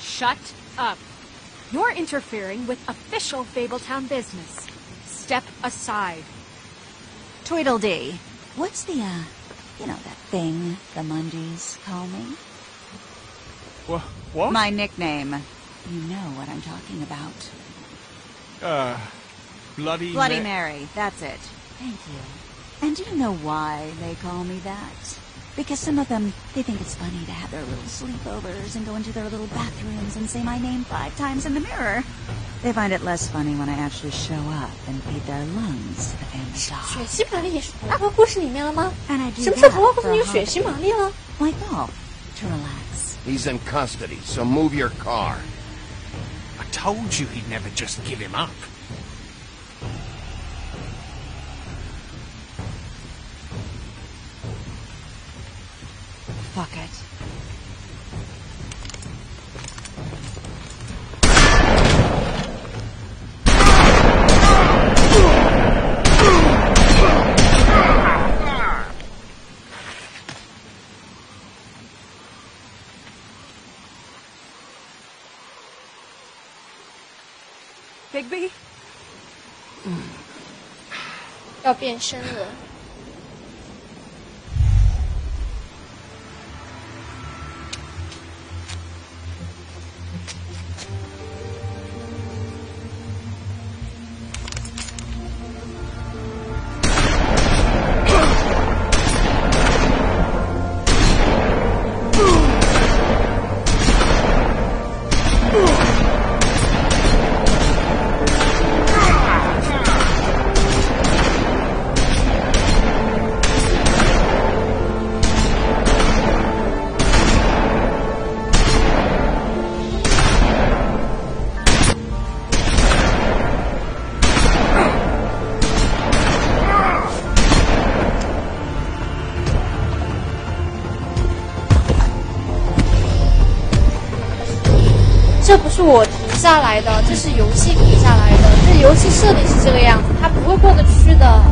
Speaker 2: Shut up. You're interfering with official Fabletown business. Step aside.
Speaker 18: Tweedledee. What's the, that thing the Mundies call me?
Speaker 6: What?
Speaker 18: My nickname. You know what I'm talking about.
Speaker 6: Bloody
Speaker 18: Mary. That's it. Thank you. And do you know why they call me that? Because some of them, they think it's funny to have their little sleepovers and go into their little bathrooms and say my name 5 times in the mirror. They find it less funny when I actually show up and feed their lungs to the family dog.
Speaker 4: 血腥玛丽也是童话故事里面了吗？
Speaker 18: And I do
Speaker 4: 什么时候童话故事里有血腥玛丽了？
Speaker 18: Like golf, to relax.
Speaker 1: He's in custody, so move your car.
Speaker 6: I told you he'd never just give him up.
Speaker 18: Fuck it.
Speaker 2: Bigby?
Speaker 4: 要变身了。这不是我停下来的，这是游戏停下来的。这游戏设定是这个样子，它不会过得去的。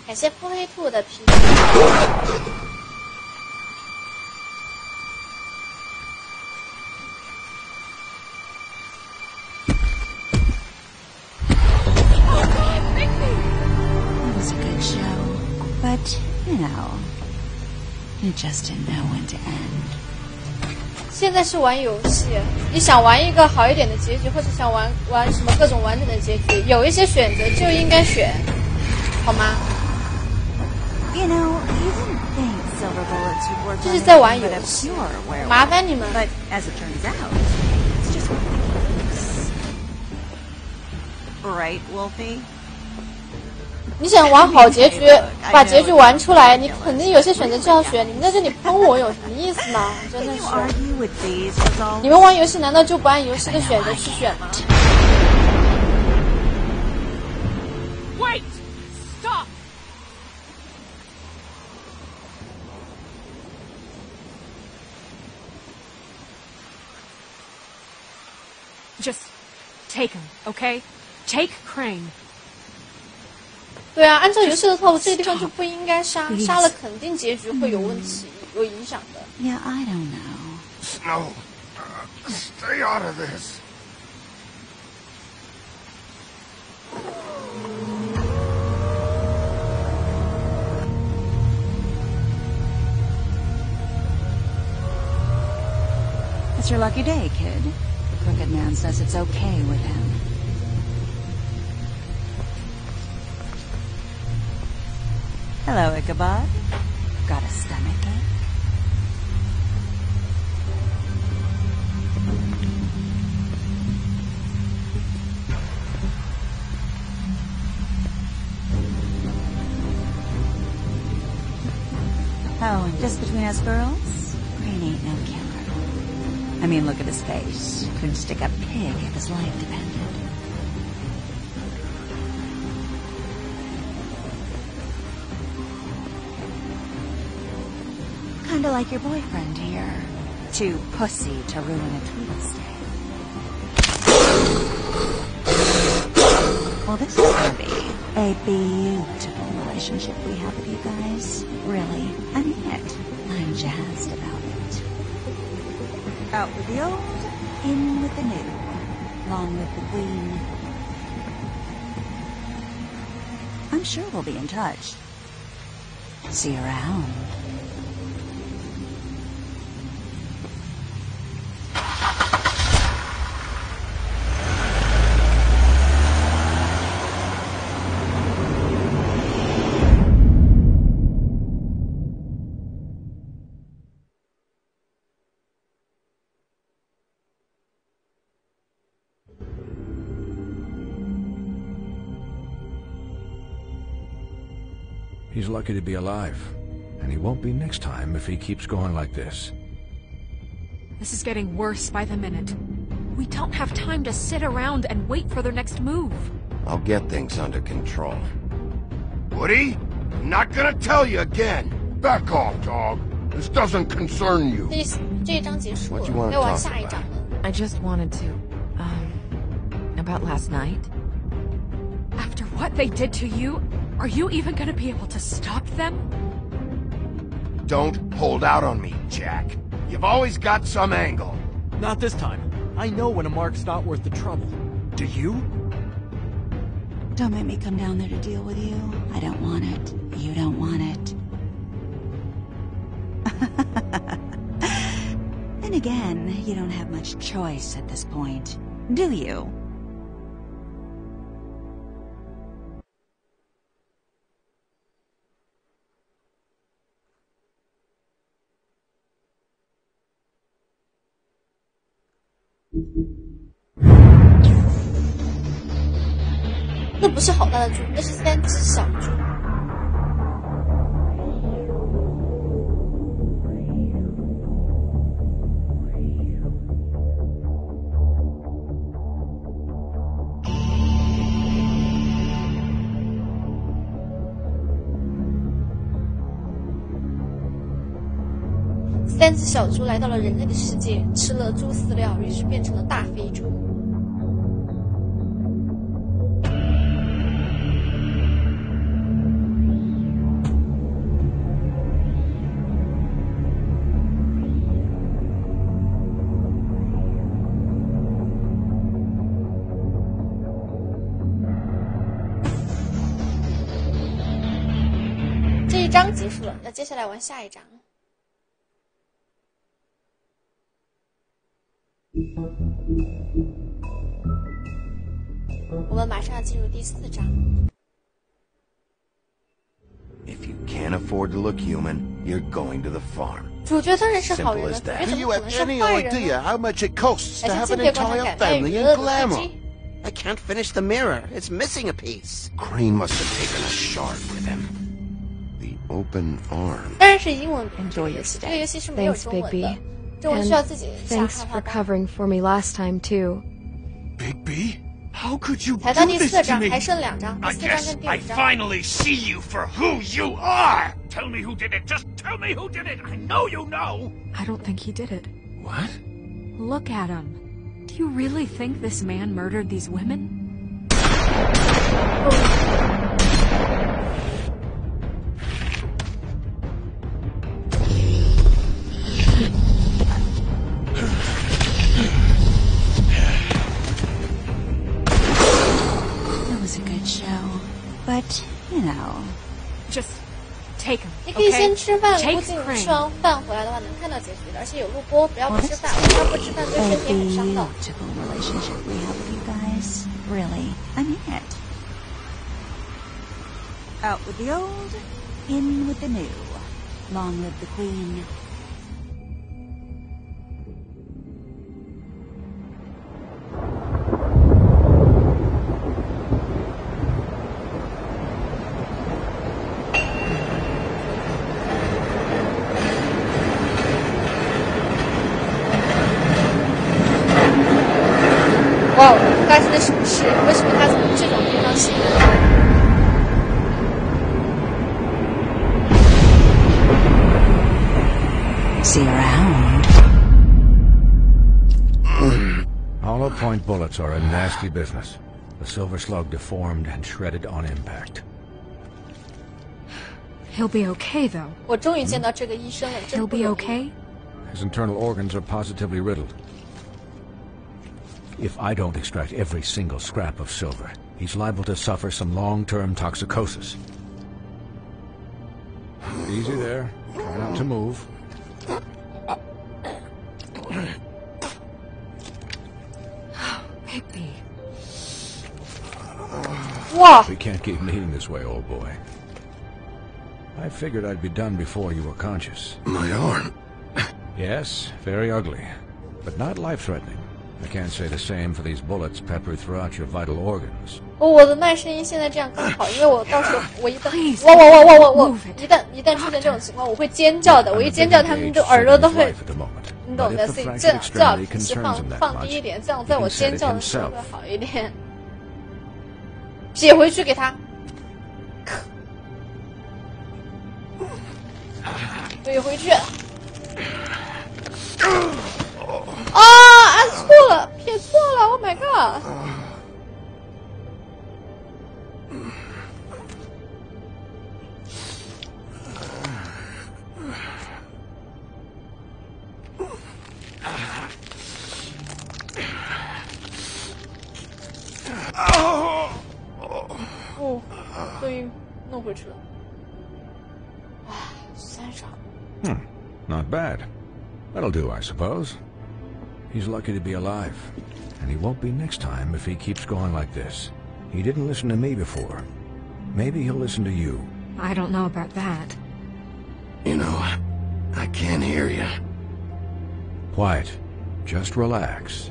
Speaker 4: 感谢腹黑兔的皮。
Speaker 18: It was a good show, but, it just didn't know when to end.
Speaker 4: 现在是玩游戏，你想玩一个好一点的结局，或者想玩什么各种完整的结局，有一些选择就应该选，好吗？
Speaker 18: You know, you didn't think silver bullets would work
Speaker 4: 这是在玩游戏，
Speaker 18: on
Speaker 4: 麻烦你们。
Speaker 18: But as it turns out, it's just ridiculous. Right, Wolfie?
Speaker 4: 你想玩好结局，把结局玩出来，你肯定有些选择就要选。你们在这里喷我有什么意思呢？真的是，你们玩游戏难道就不按游戏的选择去选吗？
Speaker 6: Wait! Stop!
Speaker 2: Just take him, okay? Take Crane.
Speaker 4: 对啊，按照游戏的套路，这个地方就不应该杀，杀了肯定结局会有问题，有影响的。
Speaker 18: Yeah, I don't know.
Speaker 1: Snow, stay out of this.
Speaker 18: It's your lucky day, kid. The Crooked Man says it's okay with him. Hello, Ichabod. Got a stomachache? Oh, and just between us girls, Crane ain't no killer. I mean, look at his face. Couldn't stick a pig if his life depended. Kinda like your boyfriend here. Too pussy to ruin a Tweedlestay. Well, this is gonna be a beautiful relationship we have with you guys. Really, I mean it. I'm jazzed about it. Out with the old, in with the new. Long with the queen. I'm sure we'll be in touch. See you around.
Speaker 19: He's lucky to be alive, and he won't be next time if he keeps going like this.
Speaker 2: This is getting worse by the minute. We don't have time to sit around and wait for their next move.
Speaker 1: I'll get things under control. Woody? I'm not gonna tell you again. Back off, dog. This doesn't concern you.
Speaker 4: 这一章结束了，
Speaker 1: What you wanna
Speaker 4: 要玩
Speaker 1: talk
Speaker 4: 下一章了。
Speaker 20: I just wanted to, about last night.
Speaker 2: After what they did to you, are you even gonna be able to stop them?
Speaker 1: Don't hold out on me, Jack. You've always got some angle.
Speaker 10: Not this time. I know when a mark's not worth the trouble. Do you?
Speaker 18: Don't make me come down there to deal with you. I don't want it. You don't want it. Then again, you don't have much choice at this point, do you?
Speaker 4: 那不是好大的猪，那是3只小猪。3只小猪来到了人类的世界，吃了猪饲料，于是变成了大肥猪。这一章结束了，要接下来玩下一章。我们马上要进入第4章。
Speaker 1: If you can't afford to look human, you're going to the farm.
Speaker 4: 主角当然是好人了，主角怎么可能是坏人呢？还是今天观察改变娱乐的飞机。
Speaker 3: I can't finish the mirror. It's missing a piece.
Speaker 1: Crane must have taken a shard with him. The open arm.
Speaker 4: 当然是英文。
Speaker 2: Enjoy your
Speaker 4: 这个游
Speaker 2: stay.
Speaker 4: 戏是没有
Speaker 2: Thanks,
Speaker 4: 中文的
Speaker 2: Bigby.
Speaker 4: 中文需要自己
Speaker 2: And
Speaker 4: 下
Speaker 2: thanks
Speaker 4: 哈
Speaker 2: for
Speaker 4: 哈。
Speaker 2: covering for me last time too.
Speaker 6: Bigby? How could you
Speaker 4: 排到
Speaker 6: do
Speaker 4: 第
Speaker 6: this
Speaker 4: 4
Speaker 6: to
Speaker 4: 章，
Speaker 6: me?
Speaker 4: 还剩2章，第
Speaker 6: I
Speaker 4: 4章
Speaker 6: guess
Speaker 4: 跟第
Speaker 6: I
Speaker 4: 5章。
Speaker 6: finally see you for who you are! Tell me who did it. Just tell me who did it. I know you know.
Speaker 2: I don't think he did it.
Speaker 1: What?
Speaker 2: Look at him. Do you really think this man murdered these women?
Speaker 18: It was a good show. But, you know.
Speaker 2: Just take him.
Speaker 4: 你可以先吃饭，
Speaker 2: Take
Speaker 4: 估计你
Speaker 2: Crane.
Speaker 4: 吃完饭回来的话能看到结局的，而且有录播，不要不吃饭，要不吃饭对身体很伤的。
Speaker 18: Beautiful relationship we have with you guys. Really, I mean it. Out with the old, in with the new. Long live the Queen.
Speaker 4: Wow, 发生了什么事？为什么他从这种地方醒来？
Speaker 18: See you around.
Speaker 19: Hollow point bullets are a nasty business. The silver slug deformed and shredded on impact.
Speaker 2: He'll be okay though.
Speaker 4: 我终于见到这个医生了，真
Speaker 2: He'll
Speaker 4: 不
Speaker 2: be
Speaker 4: 容易。
Speaker 2: okay?
Speaker 19: His internal organs are positively riddled. If I don't extract every single scrap of silver, he's liable to suffer some long-term toxicosis. Easy there. Try not to move.
Speaker 2: Bigby.
Speaker 4: Wow.
Speaker 19: We can't keep meeting this way, old boy. I figured I'd be done before you were conscious.
Speaker 1: My arm.
Speaker 19: Yes, very ugly, but not life-threatening. I can't say the same for these bullets peppered throughout your vital organs.
Speaker 4: 我的麦声音现在这样更好，因为我到时候我一旦一旦出现这种情况，我会尖叫的。我一尖叫，他们就耳朵都会，你懂的。所以最好脾气放低一点，这样在我尖叫的时候会好一点。撇回去给他，怼回去。啊！按错了，撇错了 ！Oh my god！ 哦，终于弄回去了。唉，3场。
Speaker 19: Not bad. That'll do, I suppose. He's lucky to be alive. And he won't be next time if he keeps going like this. He didn't listen to me before. Maybe he'll listen to you.
Speaker 2: I don't know about that.
Speaker 1: You know, I can't hear you.
Speaker 19: Quiet. Just relax.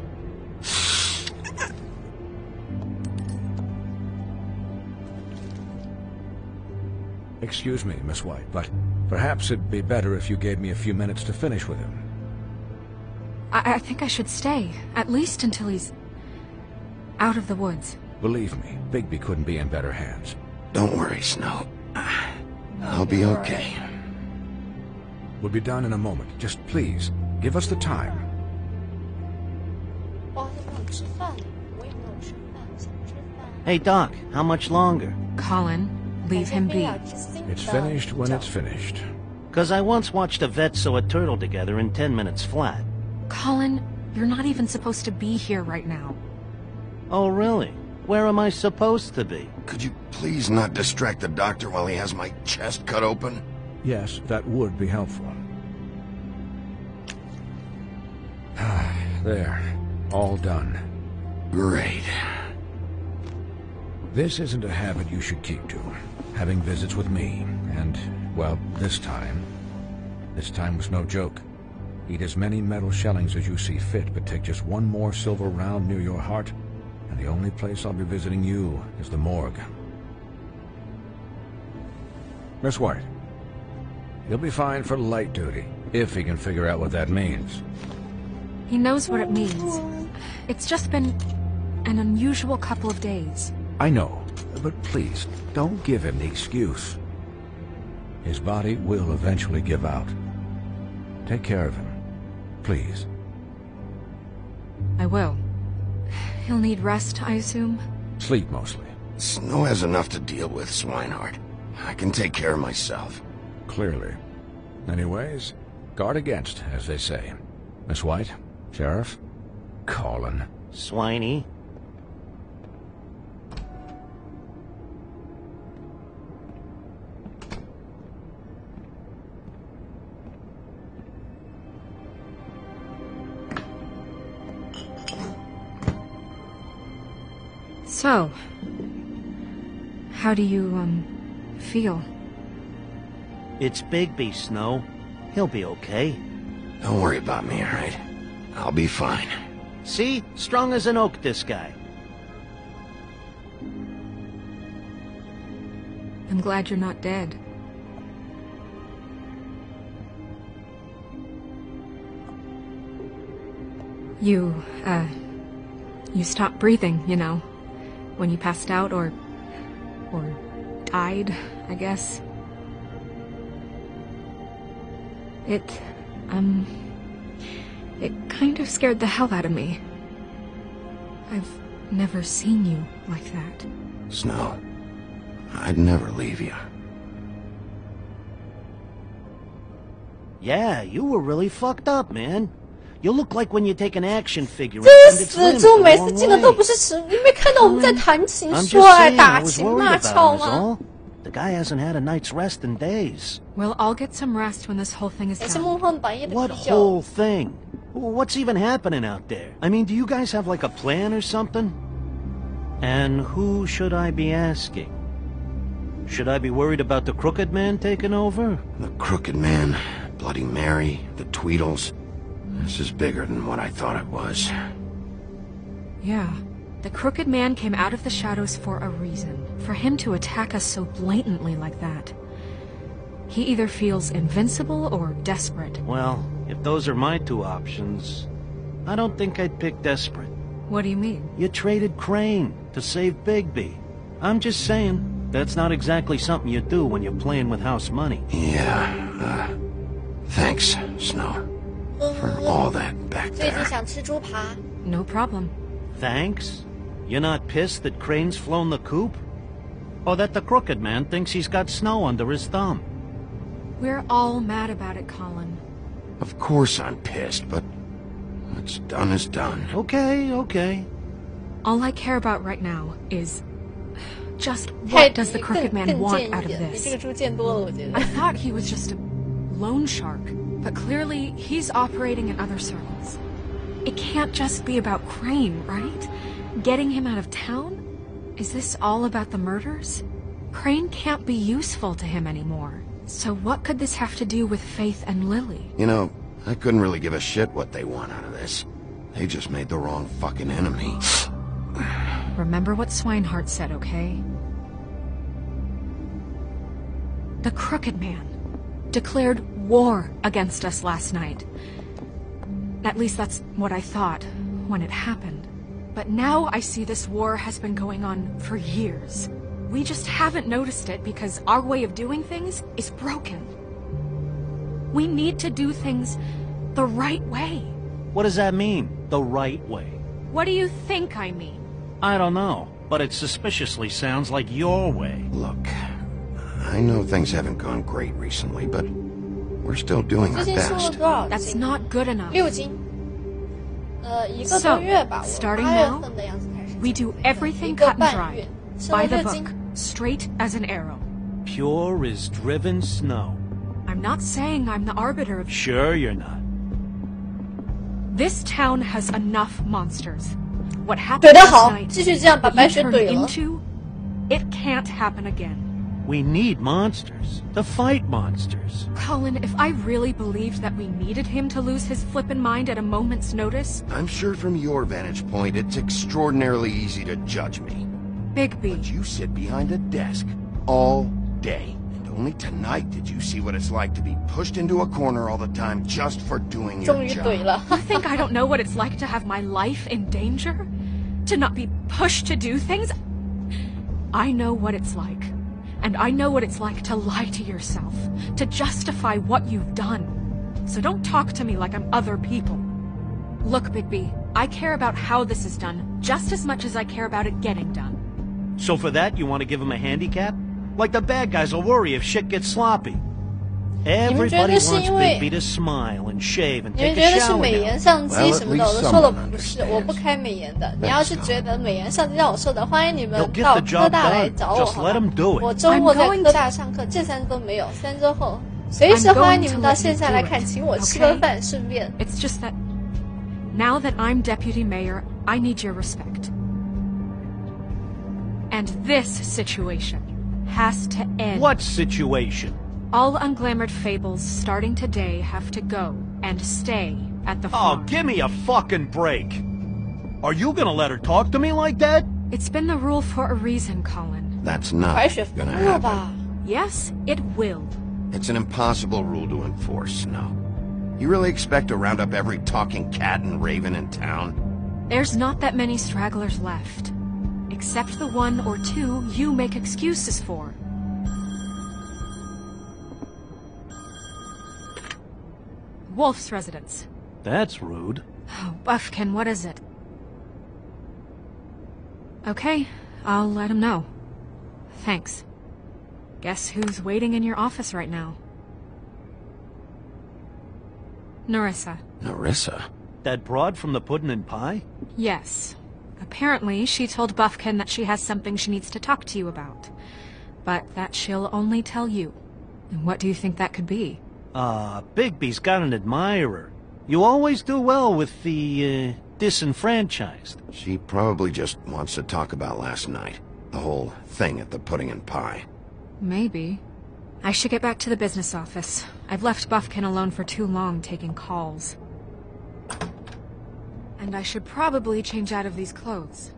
Speaker 19: Excuse me, Miss White, but perhaps it'd be better if you gave me a few minutes to finish with him.
Speaker 2: I think I should stay, at least until he's out of the woods.
Speaker 19: Believe me, Bigby couldn't be in better hands.
Speaker 1: Don't worry, Snow. I'll be okay.
Speaker 19: We'll be done in a moment. Just please, give us the time.
Speaker 21: Hey, Doc, how much longer?
Speaker 2: Colin, leave him be.
Speaker 19: It's finished when it's finished.
Speaker 21: 'Cause I once watched a vet sew a turtle together in 10 minutes flat.
Speaker 2: Colin, you're not even supposed to be here right now.
Speaker 21: Oh, really? Where am I supposed to be?
Speaker 1: Could you please not distract the doctor while he has my chest cut open?
Speaker 19: Yes, that would be helpful. There. All done.
Speaker 1: Great.
Speaker 19: This isn't a habit you should keep to. Having visits with me. And, well, this time was no joke. Eat as many metal shellings as you see fit, but take just one more silver round near your heart, and the only place I'll be visiting you is the morgue. Miss White, he'll be fine for light duty, if he can figure out what that means.
Speaker 2: He knows what it means. It's just been an unusual couple of days.
Speaker 19: I know, but please, don't give him the excuse. His body will eventually give out. Take care of him, please.
Speaker 2: I will. He'll need rest, I assume?
Speaker 19: Sleep, mostly.
Speaker 1: Snow has enough to deal with, Swinehart. I can take care of myself.
Speaker 19: Clearly. Anyways, guard against, as they say. Miss White, Sheriff, Colin.
Speaker 21: Swiney.
Speaker 2: So, how do you, feel?
Speaker 21: It's Bigby, Snow. He'll be okay.
Speaker 1: Don't worry about me, all right? I'll be fine.
Speaker 21: See? Strong as an oak, this guy.
Speaker 2: I'm glad you're not dead. You stopped breathing, you know, when you passed out or died, I guess. It kind of scared the hell out of me. I've never seen you like that.
Speaker 1: Snow, I'd never leave you.
Speaker 21: Yeah, you were really fucked up, man. You look like when you take an action figure
Speaker 4: 这
Speaker 21: and
Speaker 4: 死猪每次进的都不是吃，你没看到我们在谈情说爱、打情骂俏吗？
Speaker 21: The guy hasn't had a night's rest in days.
Speaker 2: Well, I'll get some rest when this whole thing is
Speaker 4: 也是
Speaker 2: done.
Speaker 4: 梦幻半夜的
Speaker 21: What
Speaker 4: 啤酒。
Speaker 21: whole thing? What's even happening out there? I mean, do you guys have like a plan or something? And who should I be asking? Should I be worried about the Crooked Man taking over?
Speaker 1: The Crooked Man, Bloody Mary, the Tweedles. This is bigger than what I thought it was.
Speaker 2: Yeah. The Crooked Man came out of the shadows for a reason. For him to attack us so blatantly like that. He either feels invincible or desperate.
Speaker 21: Well, if those are my two options, I don't think I'd pick desperate.
Speaker 2: What do you mean?
Speaker 21: You traded Crane to save Bigby. I'm just saying, that's not exactly something you do when you're playing with house money.
Speaker 1: Yeah, thanks, Snow. For all that back
Speaker 4: 最近
Speaker 1: there.
Speaker 4: 想吃猪扒。
Speaker 2: No problem.
Speaker 21: Thanks? You're not pissed that Crane's flown the coop? Or that the Crooked Man thinks he's got Snow under his thumb?
Speaker 2: We're all mad about it, Colin.
Speaker 1: Of course I'm pissed, but what's done is done.
Speaker 21: Okay, okay.
Speaker 2: All I care about right now is just what does the Crooked Man want out of
Speaker 4: 你这
Speaker 2: this?
Speaker 4: 个猪见多了，我觉得。
Speaker 2: I thought he was just a loan shark, but clearly he's operating in other circles. It can't just be about Crane, right? Getting him out of town? Is this all about the murders? Crane can't be useful to him anymore. So what could this have to do with Faith and Lily?
Speaker 1: You know, I couldn't really give a shit what they want out of this. They just made the wrong fucking enemy.
Speaker 2: Remember what Swinehart said, okay? The Crooked Man declared war against us last night. At least that's what I thought when it happened. But now I see this war has been going on for years. We just haven't noticed it because our way of doing things is broken. We need to do things the right way.
Speaker 21: What does that mean, the right way?
Speaker 2: What do you think I mean?
Speaker 21: I don't know, but it suspiciously sounds like your way.
Speaker 1: Look, I know things haven't gone great recently, but we're still doing our
Speaker 4: 最近瘦了
Speaker 1: best.
Speaker 4: 多少斤？
Speaker 2: That's not good enough.
Speaker 4: 6斤。一个多月吧，
Speaker 2: So,
Speaker 4: 我
Speaker 2: starting
Speaker 4: 8月
Speaker 2: now,
Speaker 4: 份的样子开始。
Speaker 2: we do everything
Speaker 4: 一个
Speaker 2: cut and
Speaker 4: 半
Speaker 2: dry,
Speaker 4: 月，瘦了
Speaker 2: by the
Speaker 4: 6斤
Speaker 2: book, straight as an arrow.
Speaker 21: Pure as driven snow.
Speaker 2: I'm not saying I'm the arbiter of...
Speaker 21: Sure you're not.
Speaker 2: This town has enough monsters. What
Speaker 4: 怼
Speaker 2: happened
Speaker 4: 得
Speaker 2: last
Speaker 4: 好，
Speaker 2: night,
Speaker 4: 继续这样把
Speaker 2: what
Speaker 4: 白
Speaker 2: you
Speaker 4: 雪
Speaker 2: turned
Speaker 4: 怼了。
Speaker 2: into, it can't happen again.
Speaker 21: We need monsters. To fight monsters.
Speaker 2: Colin, if I really believed that we needed him to lose his flippin' mind at a moment's notice...
Speaker 1: I'm sure from your vantage point, it's extraordinarily easy to judge me.
Speaker 2: Bigby.
Speaker 1: But you sit behind a desk all day. And only tonight did you see what it's like to be pushed into a corner all the time just for doing your job.
Speaker 2: You think I don't know what it's like to have my life in danger? To not be pushed to do things? I know what it's like. And I know what it's like to lie to yourself, to justify what you've done. So don't talk to me like I'm other people. Look, Bigby, I care about how this is done just as much as I care about it getting done.
Speaker 21: So for that, you want to give him a handicap? Like the bad guys will worry if shit gets sloppy. Everybody wants Bigby to smile and shave and take a shower.
Speaker 4: 美颜相机什么的，我都说了不是，我不开美颜的。你要是觉得美颜相机让我说的，欢迎你们到科大来找我，好吧？我周末在科大上课，这3周没有，3周后随时欢迎你们到线下来看，请我吃顿饭，顺便。
Speaker 2: It's just that now that I'm deputy mayor, I need your respect. And this situation has to end.
Speaker 21: What situation?
Speaker 2: All unglamored fables starting today have to go and stay at the farm.
Speaker 21: Oh, give me a fucking break. Are you gonna let her talk to me like that?
Speaker 2: It's been the rule for a reason, Colin.
Speaker 1: That's not gonna happen.
Speaker 2: Yes, it will.
Speaker 1: It's an impossible rule to enforce, Snow. You really expect to round up every talking cat and raven in town?
Speaker 2: There's not that many stragglers left. Except the 1 or 2 you make excuses for. Wolf's residence.
Speaker 21: That's rude.
Speaker 2: Oh, Buffkin, what is it? Okay, I'll let him know. Thanks. Guess who's waiting in your office right now? Nerissa.
Speaker 1: Nerissa?
Speaker 21: That broad from the puddin' and pie?
Speaker 2: Yes. Apparently, she told Buffkin that she has something she needs to talk to you about. But that she'll only tell you. And what do you think that could be?
Speaker 21: Bigby's got an admirer. You always do well with the, disenfranchised.
Speaker 1: She probably just wants to talk about last night. The whole thing at the pudding and pie.
Speaker 2: Maybe. I should get back to the business office. I've left Buffkin alone for too long taking calls. And I should probably change out of these clothes.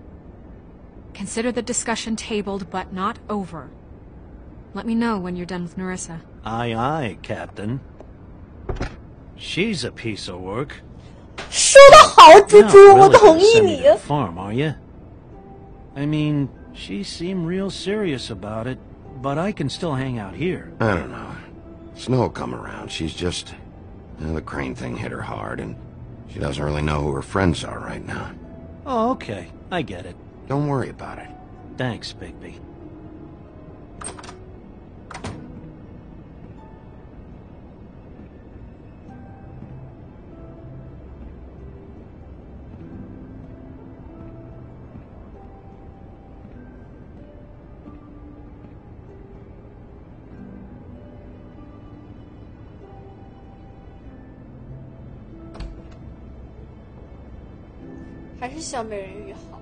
Speaker 2: Consider the discussion tabled, but not over. Let me know when you're done with Nerissa.
Speaker 21: Aye, aye, Captain. She's a piece of work.
Speaker 4: 说得好，猪猪，我同意你。
Speaker 21: Farm, are you? I mean, she seemed real serious about it, but I can still hang out here.
Speaker 1: I don't know. Snow will come around. She's just... the crane thing hit her hard, and she doesn't really know who her friends are right now.
Speaker 21: Oh, okay. I get it.
Speaker 1: Don't worry about it.
Speaker 21: Thanks, Bigby.
Speaker 4: "还是小美人鱼好。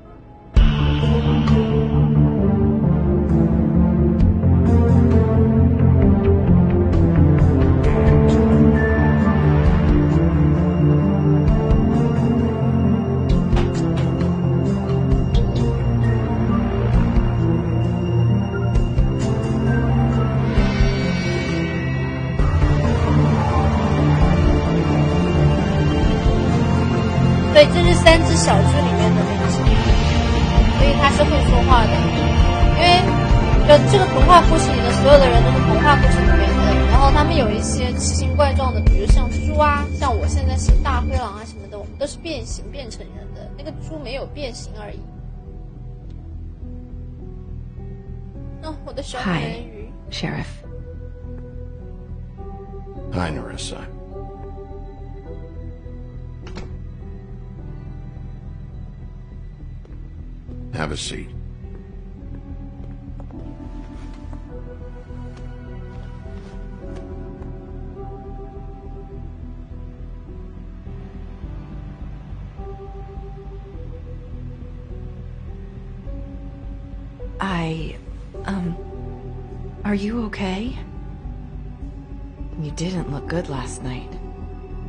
Speaker 4: 对，这是3只小猪里面的那只，所以它是会说话的。因为这个童话故事里的所有的人都是童话故事里面的，然后他们有一些奇形怪状的，比如像猪啊，像我现在是大灰狼啊什么的，我们都是变形变成人的，那个猪没有变形而已。我的小美人鱼。
Speaker 20: Hi, Sheriff.
Speaker 1: Hi, Nerissa. Have a seat.
Speaker 20: Are you okay? You didn't look good last night.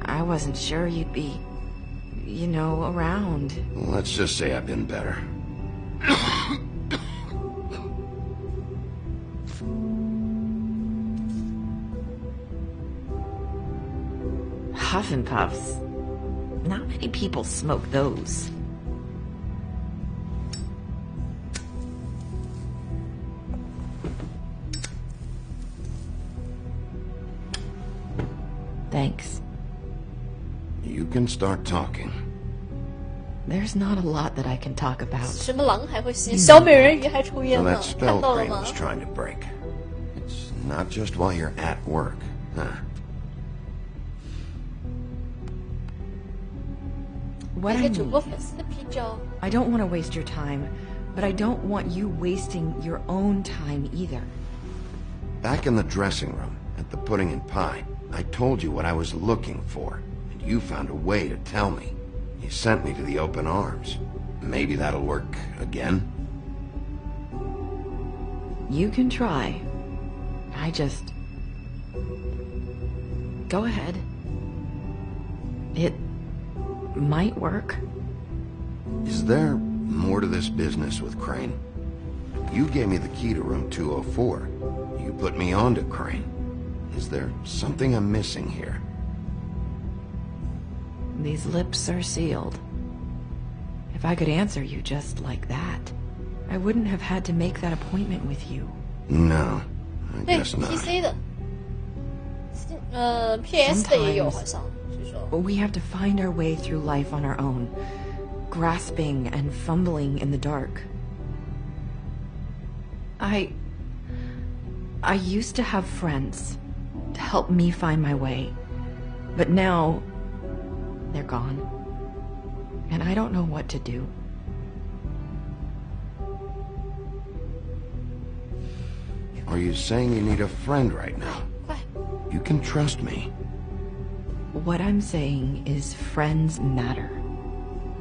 Speaker 20: I wasn't sure you'd be, around.
Speaker 1: Let's just say I've been better.
Speaker 20: Huff and puffs. Not many people smoke those. Thanks.
Speaker 1: You can start talking.
Speaker 20: There's not a lot that I can talk about.
Speaker 4: 什么狼还会吸？小美人鱼还抽烟
Speaker 1: So
Speaker 4: 呢
Speaker 1: that？ spell
Speaker 4: 看到了
Speaker 1: Crane
Speaker 4: 吗
Speaker 1: was trying to break. It's not just while you're at work, huh?
Speaker 20: What I
Speaker 4: 给主播
Speaker 20: need,
Speaker 4: 粉丝的啤酒。
Speaker 20: I don't want to waste your time, but I don't want you wasting your own time either.
Speaker 1: Back in the dressing room, at the pudding and pie, I told you what I was looking for, and you found a way to tell me. You sent me to the open arms. Maybe that'll work again?
Speaker 20: You can try. I just... Go ahead. It might work.
Speaker 1: Is there more to this business with Crane? You gave me the key to room 204. You put me onto Crane. Is there something I'm missing here?
Speaker 20: These lips are sealed. If I could answer you just like that, I wouldn't have had to make that appointment with you.
Speaker 1: No, I
Speaker 4: 对
Speaker 1: guess not.
Speaker 4: PC 的，PS 的也有好像，据说。
Speaker 20: We have to find our way through life on our own, grasping and fumbling in the dark. I used to have friends to help me find my way, but now they're gone, and I don't know what to do.
Speaker 1: Are you saying you need a friend right now? You can trust me.
Speaker 20: What I'm saying is friends matter,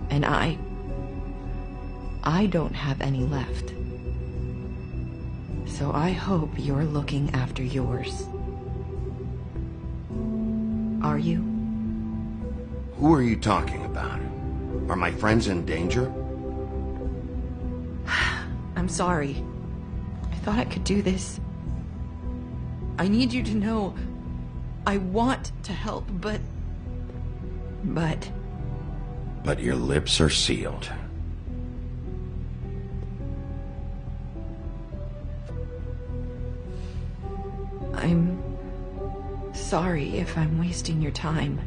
Speaker 20: and I don't have any left. So I hope you're looking after yours. Are you?
Speaker 1: Who are you talking about? Are my friends in danger?
Speaker 20: I'm sorry. I thought I could do this. I need you to know I want to help, but...
Speaker 1: But your lips are sealed.
Speaker 20: I'm sorry if I'm wasting your time.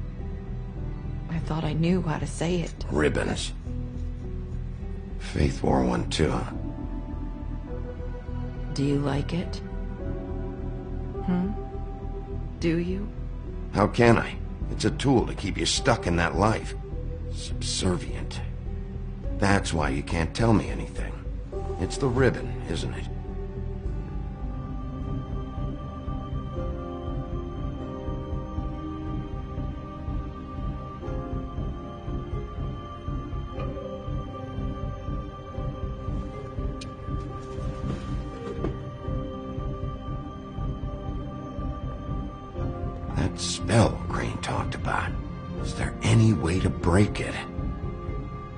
Speaker 20: I thought I knew how to say it.
Speaker 1: Ribbons. Faith wore one too.
Speaker 20: Do you like it? Do you?
Speaker 1: How can I? It's a tool to keep you stuck in that life. Subservient. That's why you can't tell me anything. It's the ribbon, isn't it? That spell Crane talked about. Is there any way to break it?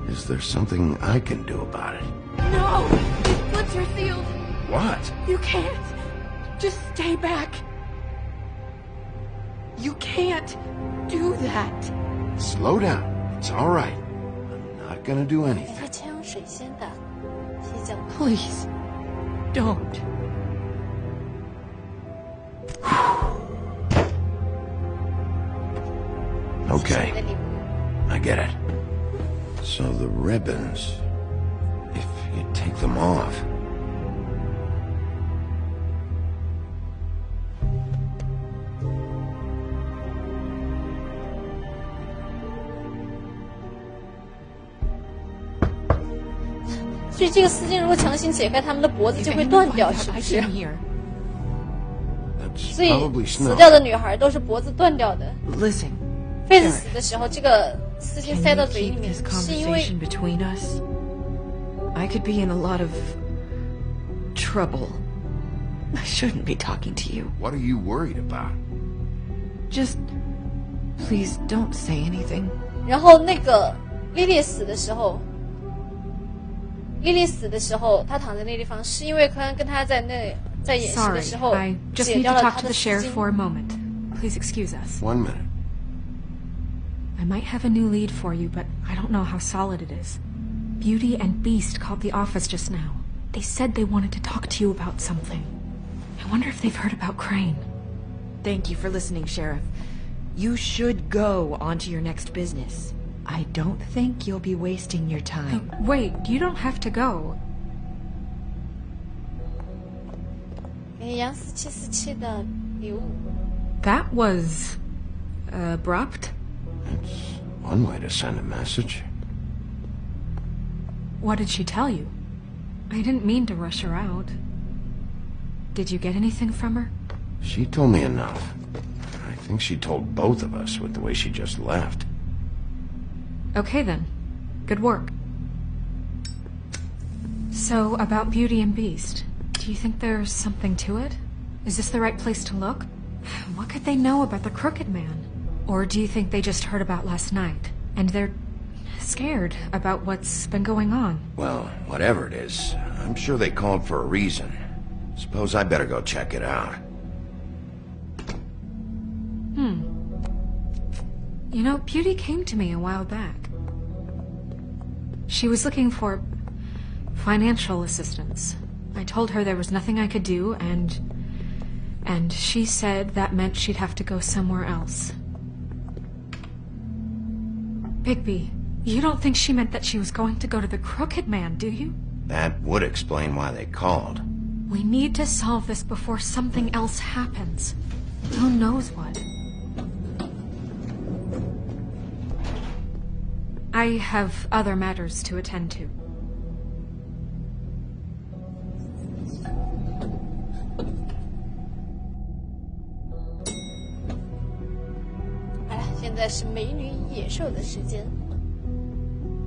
Speaker 1: Is there something I can do about it?
Speaker 13: No! His lips are sealed.
Speaker 1: What?
Speaker 13: You can't. Just stay back. You can't do that.
Speaker 1: Slow down. It's all right. I'm not gonna do anything.
Speaker 4: 他枪水仙的，谁讲？
Speaker 20: Please, don't.
Speaker 1: Okay. I get it. So the ribbons, if you take them off...
Speaker 4: "所以这个丝巾如果强行解开，他们的脖子就会断掉，是不是？所以死掉的女孩都是脖子断掉的。
Speaker 20: Listen,
Speaker 4: 妃子死的时候，这个丝巾塞到嘴里面，是因为
Speaker 20: between us. I could be in a lot of trouble. I shouldn't be talking to you.
Speaker 1: What are you worried about?
Speaker 20: Just please don't say anything.
Speaker 4: 然后那个莉莉死的时候，她躺在那地方，是因为柯南跟她在演戏的时候
Speaker 2: I just
Speaker 4: 解
Speaker 2: need
Speaker 4: 掉
Speaker 2: to
Speaker 4: 了
Speaker 2: talk
Speaker 4: 她
Speaker 2: to
Speaker 4: 的
Speaker 2: the
Speaker 4: 丝
Speaker 2: sheriff
Speaker 4: 巾。
Speaker 2: for a moment. Please excuse us.
Speaker 1: 1 minute.
Speaker 2: I might have a new lead for you, but I don't know how solid it is. Beauty and Beast called the office just now. They said they wanted to talk to you about something. I wonder if they've heard about Crane.
Speaker 20: Thank you for listening, Sheriff. You should go on to your next business. I don't think you'll be wasting your time.
Speaker 2: Wait, you don't have to go.
Speaker 4: 给杨4747的礼物。
Speaker 2: That was abrupt.
Speaker 1: It's one way to send a message.
Speaker 2: What did she tell you? I didn't mean to rush her out. Did you get anything from her?
Speaker 1: She told me enough. I think she told both of us with the way she just left.
Speaker 2: Okay then. Good work. So, about Beauty and Beast, do you think there's something to it? Is this the right place to look? What could they know about the Crooked Man? Or do you think they just heard about last night, and they're scared about what's been going on?
Speaker 1: Well, whatever it is, I'm sure they called for a reason. Suppose I better go check it out.
Speaker 2: You know, Beauty came to me a while back. She was looking for financial assistance. I told her there was nothing I could do, and she said that meant she'd have to go somewhere else. Bigby, you don't think she meant that she was going to go to the Crooked Man, do you?
Speaker 1: That would explain why they called.
Speaker 2: We need to solve this before something else happens. Who knows what? I have other matters to attend to.
Speaker 4: 好了，现在是美女野兽的时间。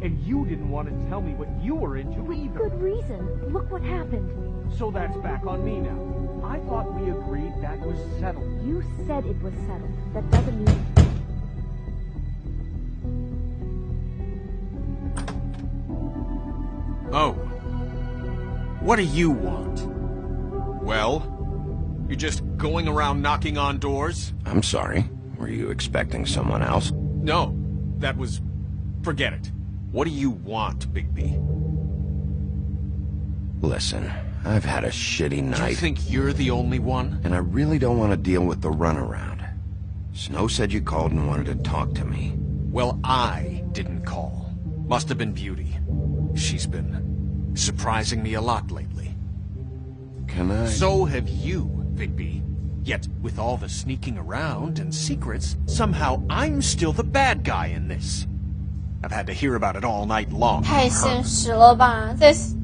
Speaker 7: And you didn't want to tell me what you were into either.
Speaker 12: Good reason. Look what happened.
Speaker 7: So that's back on me now. I thought we agreed that was settled.
Speaker 12: You said it was settled. That doesn't mean...
Speaker 11: Oh. What do you want? Well? You're just going around knocking on doors?
Speaker 1: I'm sorry. Were you expecting someone else?
Speaker 11: No. That was... Forget it. What do you want, Bigby?
Speaker 1: Listen, I've had a shitty night.
Speaker 11: Do you think you're the only one?
Speaker 1: And I really don't want to deal with the runaround. Snow said you called and wanted to talk to me.
Speaker 11: Well, I didn't call. Must have been Beauty. She's been surprising me a lot lately.
Speaker 1: Can I...
Speaker 11: So have you, Bigby. Yet, with all the sneaking around and secrets, somehow I'm still the bad guy in this. I've had to hear about it all night long.
Speaker 4: 太现实了吧！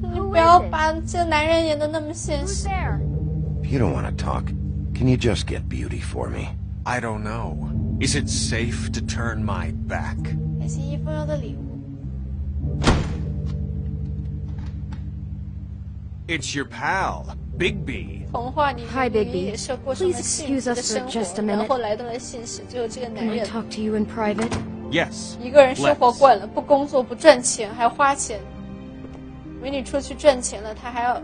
Speaker 4: 你不要把这男人演得那么现实。
Speaker 1: If you don't want to talk, can you just get Beauty for me?
Speaker 11: I don't know. Is it safe to turn my back?
Speaker 4: 感谢一封要的礼物。
Speaker 11: It's your pal, Bigby.
Speaker 4: 童话里
Speaker 22: Hi,
Speaker 4: 面
Speaker 22: Bigby.
Speaker 4: 野兽过上了
Speaker 22: Please
Speaker 4: 幸
Speaker 22: excuse
Speaker 4: 福的
Speaker 22: us
Speaker 4: 生
Speaker 22: for just a
Speaker 4: 活，然
Speaker 22: minute.
Speaker 4: 后来到了现实，只有这个男
Speaker 22: Can I
Speaker 4: 人
Speaker 22: talk to you in private?
Speaker 11: Yes.
Speaker 4: 一个人生活惯了，不工作不赚钱，还要花钱。美女出去赚钱了，他还要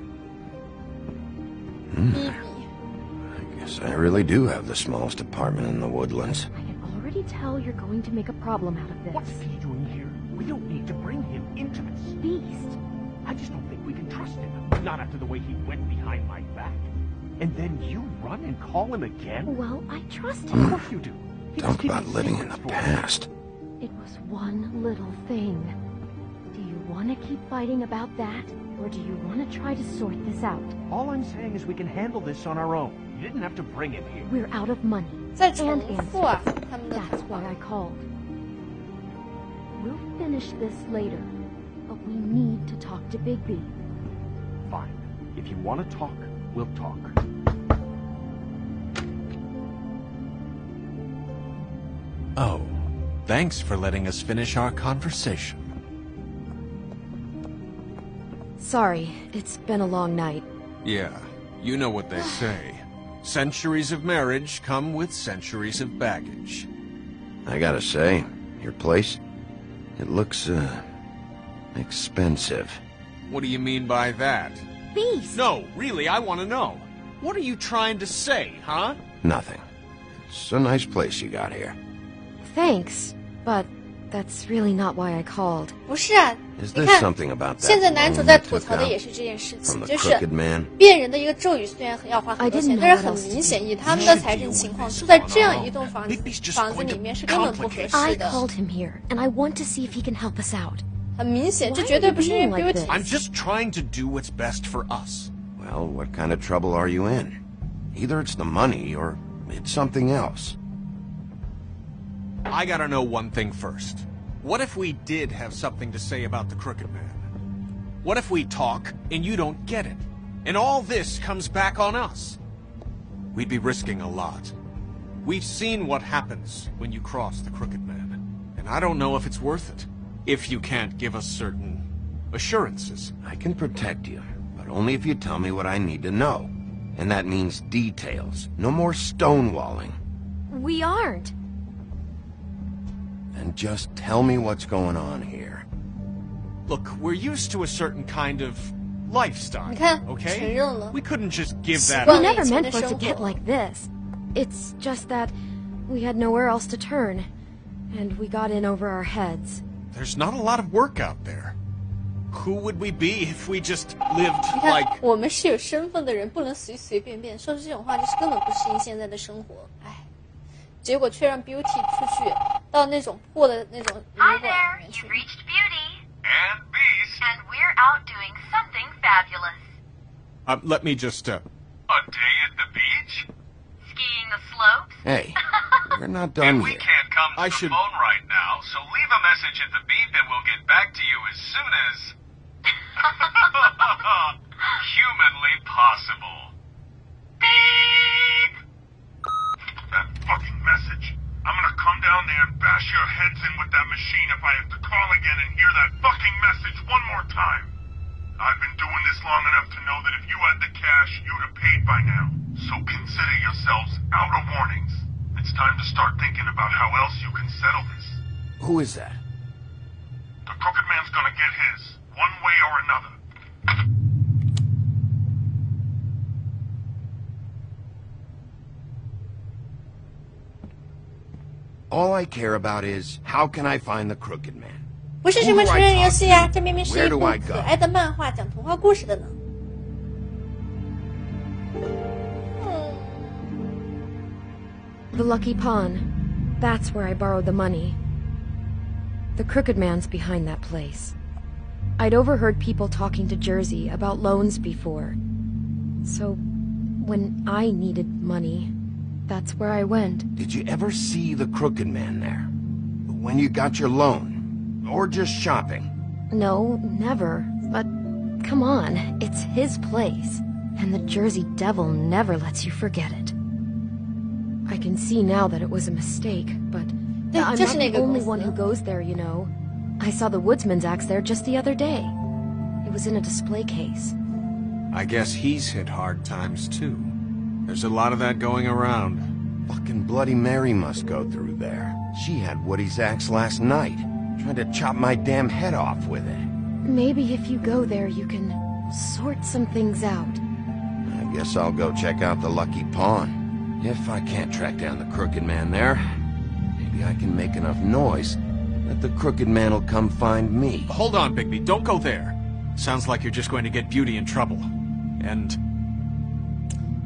Speaker 4: 逼逼。
Speaker 1: Guess I really do have the smallest apartment in the woodlands.
Speaker 22: I can already tell you're going to make a problem out of this.
Speaker 7: What's he doing here? We don't need to bring him into this.
Speaker 22: Beast.
Speaker 7: I just don't think we can trust him. Not after the way he went behind my back. And then you run and call him again?
Speaker 22: Well, I trust
Speaker 7: Of
Speaker 22: him.
Speaker 7: course you do. He was
Speaker 1: Talk
Speaker 7: keeping
Speaker 1: about living in
Speaker 7: secrets
Speaker 1: the
Speaker 7: for us.
Speaker 1: past.
Speaker 22: It was one little thing. Do you want to keep fighting about that? Or do you want to try to sort this out?
Speaker 7: All I'm saying is we can handle this on our own. You didn't have to bring him here.
Speaker 22: We're out of money.
Speaker 4: 再
Speaker 22: And
Speaker 4: 重复啊，
Speaker 22: answers.
Speaker 4: 他们的
Speaker 22: That's why I called. We'll finish this later. But we need to talk to Bigby.
Speaker 7: Fine. If you want to talk, we'll talk.
Speaker 11: Oh, thanks for letting us finish our conversation.
Speaker 22: Sorry, it's been a long night.
Speaker 11: Yeah, You know what they say. Centuries of marriage come with centuries of baggage.
Speaker 1: I gotta say, your place, it looks, expensive.
Speaker 11: What do you mean by that?
Speaker 22: Beast!
Speaker 11: No, really, I want to know. What are you trying to say, huh?
Speaker 1: Nothing. It's a nice place you got here.
Speaker 2: Thanks, but that's really not why I called.
Speaker 4: 不是啊，
Speaker 1: Is
Speaker 4: 你
Speaker 1: there
Speaker 4: 看
Speaker 1: something about
Speaker 4: 现在
Speaker 1: that
Speaker 4: 男主
Speaker 1: loan
Speaker 4: 在
Speaker 1: you
Speaker 4: 吐
Speaker 1: took
Speaker 4: 槽的
Speaker 1: out
Speaker 4: 也是这件事
Speaker 1: from
Speaker 4: 情，
Speaker 1: the
Speaker 4: 就是
Speaker 1: crooked man?
Speaker 4: 变人的一个咒语虽然要花很多
Speaker 2: I
Speaker 4: 钱，
Speaker 2: didn't
Speaker 4: 但是
Speaker 2: know
Speaker 4: 很
Speaker 2: what else
Speaker 4: 明
Speaker 2: to
Speaker 4: 显，
Speaker 2: do.
Speaker 4: 以他们的财政情况，住在这样一栋房子里面是根本不合
Speaker 2: I
Speaker 4: 适的。
Speaker 2: called him here, and I want to see if he can help us out.
Speaker 4: 很明显，这绝对不是因为 Beauty。
Speaker 11: I'm just trying to do what's best for us.
Speaker 1: Well, what kind of trouble are you in? Either it's the money or it's something else.
Speaker 11: I gotta know one thing first. What if we did have something to say about the Crooked Man? What if we talk and you don't get it? And all this comes back on us? We'd be risking a lot. We've seen what happens when you cross the Crooked Man. And I don't know if it's worth it. If you can't give us certain assurances.
Speaker 1: I can protect you, but only if you tell me what I need to know. And that means details. No more stonewalling.
Speaker 2: We aren't.
Speaker 1: And just tell me what's going on here.
Speaker 11: Look, we're used to a certain kind of lifestyle,
Speaker 4: 你看，
Speaker 11: okay?
Speaker 4: 承认了。
Speaker 11: We couldn't just give that
Speaker 2: We
Speaker 11: up.
Speaker 2: never meant for it to get like this. It's just that we had nowhere else to turn, and we got in over our heads.
Speaker 11: There's not a lot of work out there. Who would we be if we just lived
Speaker 4: 你看
Speaker 11: like...
Speaker 4: 我们是有身份的人，不能随随便便说出这种话，就是根本不适应现在的生活。哎，结果却让 Beauty 出去到那种破的那种旅馆里面去。
Speaker 9: Reached Beauty. And Beast. And we're out doing something fabulous.
Speaker 11: Let me just,
Speaker 7: A day at the beach?
Speaker 9: Skiing the slopes?
Speaker 1: Hey, we're not done
Speaker 7: We
Speaker 1: yet.
Speaker 7: can't come to
Speaker 11: I
Speaker 7: the
Speaker 11: should-
Speaker 7: phone right now, so leave a message at the beep and we'll get back to you as soon as... humanly possible. Beep! That fucking message. I'm gonna come down there and bash your heads in with that machine if I have to call again and hear that fucking message one more time. I've been doing this long enough to know that if you had the cash, you'd have paid by now. So consider yourselves out of warnings. It's time to start thinking about how else you can settle this.
Speaker 1: Who is that?
Speaker 7: The Crooked Man's gonna get his, one way or another.
Speaker 1: All I care about is, how can I find the Crooked Man?
Speaker 4: 不是什么成人游戏啊，这明明是一部可爱的漫画，讲童话故事的呢。
Speaker 2: The Lucky Pawn. That's where I borrowed the money. The Crooked Man's behind that place. I'd overheard people talking to Jersey about loans before. So, when I needed money, that's where I went.
Speaker 1: Did you ever see the Crooked Man there? When you got your loan? Or just shopping?
Speaker 2: No, never. But, come on, it's his place. And the Jersey Devil never lets you forget it. I can see now that it was a mistake, but I'm not the only one who goes there, you know. I saw the woodsman's axe there just the other day. It was in a display case.
Speaker 11: I guess he's hit hard times, too. There's a lot of that going around.
Speaker 1: Fucking Bloody Mary must go through there. She had Woody's axe last night. Trying to chop my damn head off with it.
Speaker 2: Maybe if you go there, you can sort some things out.
Speaker 1: I guess I'll go check out the Lucky Pawn. If I can't track down the Crooked Man there, maybe I can make enough noise that the Crooked Man will come find me.
Speaker 11: Hold on, Bigby. Don't go there. Sounds like you're just going to get Beauty in trouble. And...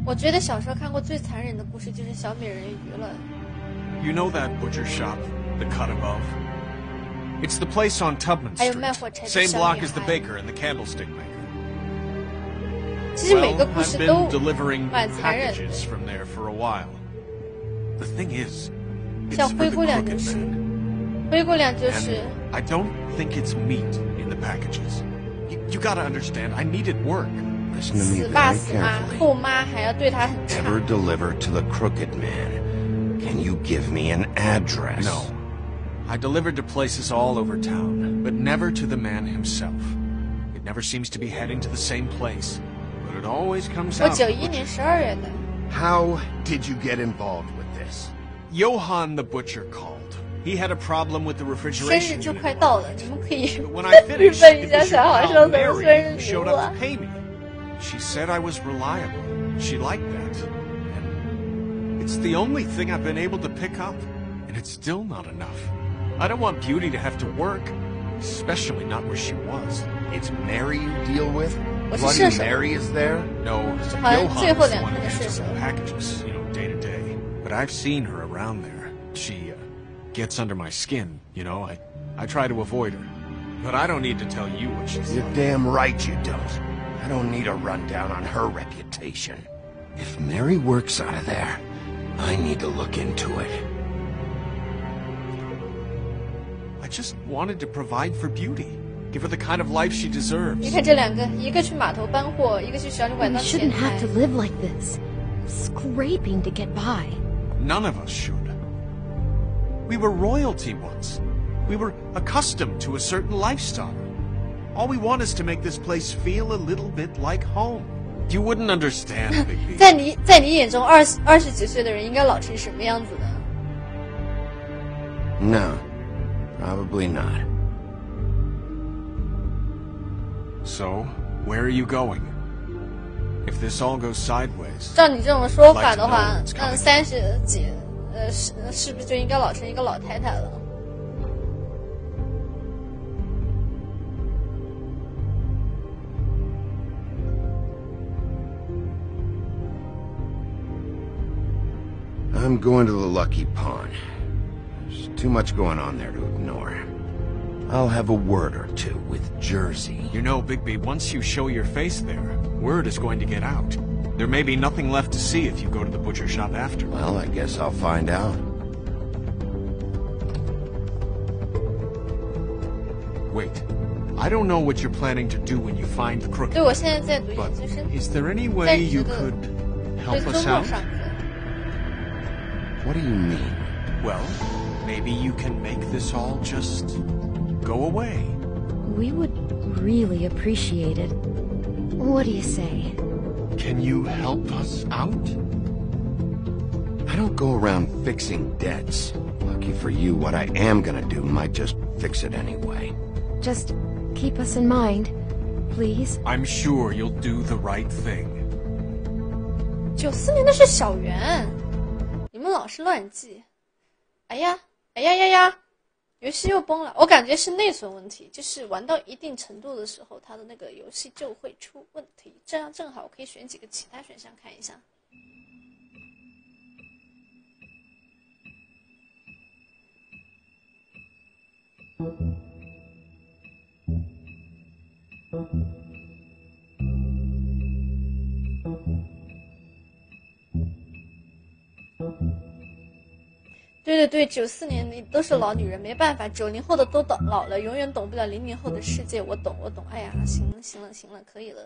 Speaker 4: 我觉得小时候看过最残忍的故事就是小美人鱼了。
Speaker 11: You know that butcher shop, the cut above? It's the place on Tubman
Speaker 4: 还有卖火
Speaker 11: Street.
Speaker 4: 柴的
Speaker 11: Same
Speaker 4: 小
Speaker 11: block
Speaker 4: 女
Speaker 11: as the
Speaker 4: 孩。
Speaker 11: baker and the candlestick maker.
Speaker 4: 其实每个
Speaker 11: Well,
Speaker 4: 故
Speaker 11: I've
Speaker 4: 事都
Speaker 11: been delivering
Speaker 4: 蛮残忍的。
Speaker 11: packages from there for a while. The thing is, it's
Speaker 4: 像
Speaker 11: for
Speaker 4: 灰
Speaker 11: the
Speaker 4: 姑娘就
Speaker 11: crooked
Speaker 4: 是，
Speaker 11: man.
Speaker 4: 灰姑娘就是
Speaker 11: And I don't think it's meat in the packages. You gotta understand, I needed work.
Speaker 1: Listen to me
Speaker 4: 死爸
Speaker 1: very
Speaker 4: 死妈，
Speaker 1: carefully.
Speaker 4: 后妈还要对她很差。
Speaker 1: Ever deliver to the Crooked Man? Can you give me an address?
Speaker 11: No. I delivered to places all over town, but never to the man himself. It never seems to be heading to the same place.
Speaker 7: But
Speaker 5: it always comes
Speaker 4: 我
Speaker 5: out.
Speaker 4: 91年12月的。
Speaker 1: How did you get involved with this?
Speaker 5: Johann the butcher called. He had a problem with the
Speaker 4: 生
Speaker 5: refrigeration
Speaker 4: 日就
Speaker 5: unit.
Speaker 4: 快到了，你们可以
Speaker 5: When I
Speaker 4: 预
Speaker 5: finished,
Speaker 4: 备一
Speaker 5: it
Speaker 4: 下
Speaker 5: was
Speaker 4: 小
Speaker 5: your
Speaker 4: 孩
Speaker 5: pal
Speaker 4: 说的生
Speaker 5: Mary
Speaker 4: 日
Speaker 5: who
Speaker 4: 礼
Speaker 5: showed
Speaker 4: 物啊
Speaker 5: up to pay me. She said I was reliable. She liked that. And it's the only thing I've been able to pick up. And it's still not enough. I don't want Beauty to have to work. Especially not where she was.
Speaker 1: It's Mary you deal with?
Speaker 4: 我是
Speaker 1: Bloody
Speaker 4: 射手。
Speaker 1: Mary is there?
Speaker 5: No,
Speaker 4: 好像
Speaker 5: Johann
Speaker 4: 最后
Speaker 5: is the
Speaker 4: 2
Speaker 5: one
Speaker 4: 天
Speaker 5: who
Speaker 4: 的射
Speaker 5: answers
Speaker 4: 手。
Speaker 5: the packages, day to day. But I've seen her around there. She gets under my skin, I try to avoid her. But I don't need to tell you what she's
Speaker 1: You're
Speaker 5: like.
Speaker 1: damn right you don't. I don't need a rundown on her reputation. If Mary works out of there, I need to look into it.
Speaker 5: I just wanted to provide for Beauty. Give her the kind of life she deserves.
Speaker 4: 你看这2个，一个去码头搬货，一个去小旅馆
Speaker 22: You
Speaker 4: 当前
Speaker 22: shouldn't have
Speaker 4: 台
Speaker 22: to。live like this. Scraping to get by.
Speaker 5: None of us should. We were royalty once. We were accustomed to a certain lifestyle. All we want is to make this place feel a little bit like home. You wouldn't understand, Big B.
Speaker 4: 在你眼中20几岁的人应该老成什么样子呢？
Speaker 1: No, probably not.
Speaker 5: So, where are you going? If this all goes sideways,
Speaker 4: 照你这种说法的话，那30几，是不是就应该老成一个老太太了？
Speaker 1: I'm going to the Lucky Pawn. There's too much going on there to ignore. I'll have a word or two with Jersey.
Speaker 5: Bigby, once you show your face there, word is going to get out. There may be nothing left to see if you go to the butcher shop after.
Speaker 1: Well, I guess I'll find out.
Speaker 5: Wait. I don't know what you're planning to do when you find the crooked.
Speaker 4: 对，我现在在读研
Speaker 5: But
Speaker 4: 究生，
Speaker 5: is there any
Speaker 4: 在
Speaker 5: way
Speaker 4: 职
Speaker 5: you
Speaker 4: 的
Speaker 5: could
Speaker 4: 对
Speaker 5: help
Speaker 4: 周
Speaker 5: us
Speaker 4: 末
Speaker 5: out?
Speaker 4: 上课。
Speaker 1: What do you mean?
Speaker 5: Well, maybe you can make this all just go away.
Speaker 22: We would really appreciate it. What do you say?
Speaker 5: Can you help us out?
Speaker 1: I don't go around fixing debts. Lucky for you, what I am gonna do might just fix it anyway.
Speaker 22: Just keep us in mind, please.
Speaker 5: I'm sure you'll do the right thing.
Speaker 4: 94年的是小圆，你们老是乱记。哎呀，游戏又崩了。我感觉是内存问题，就是玩到一定程度的时候，它的那个游戏就会出问题。这样正好我可以选几个其他选项看一下。对，94年你都是老女人，没办法，90后的都老了，永远懂不了00后的世界。我懂。哎呀，行了，可以了。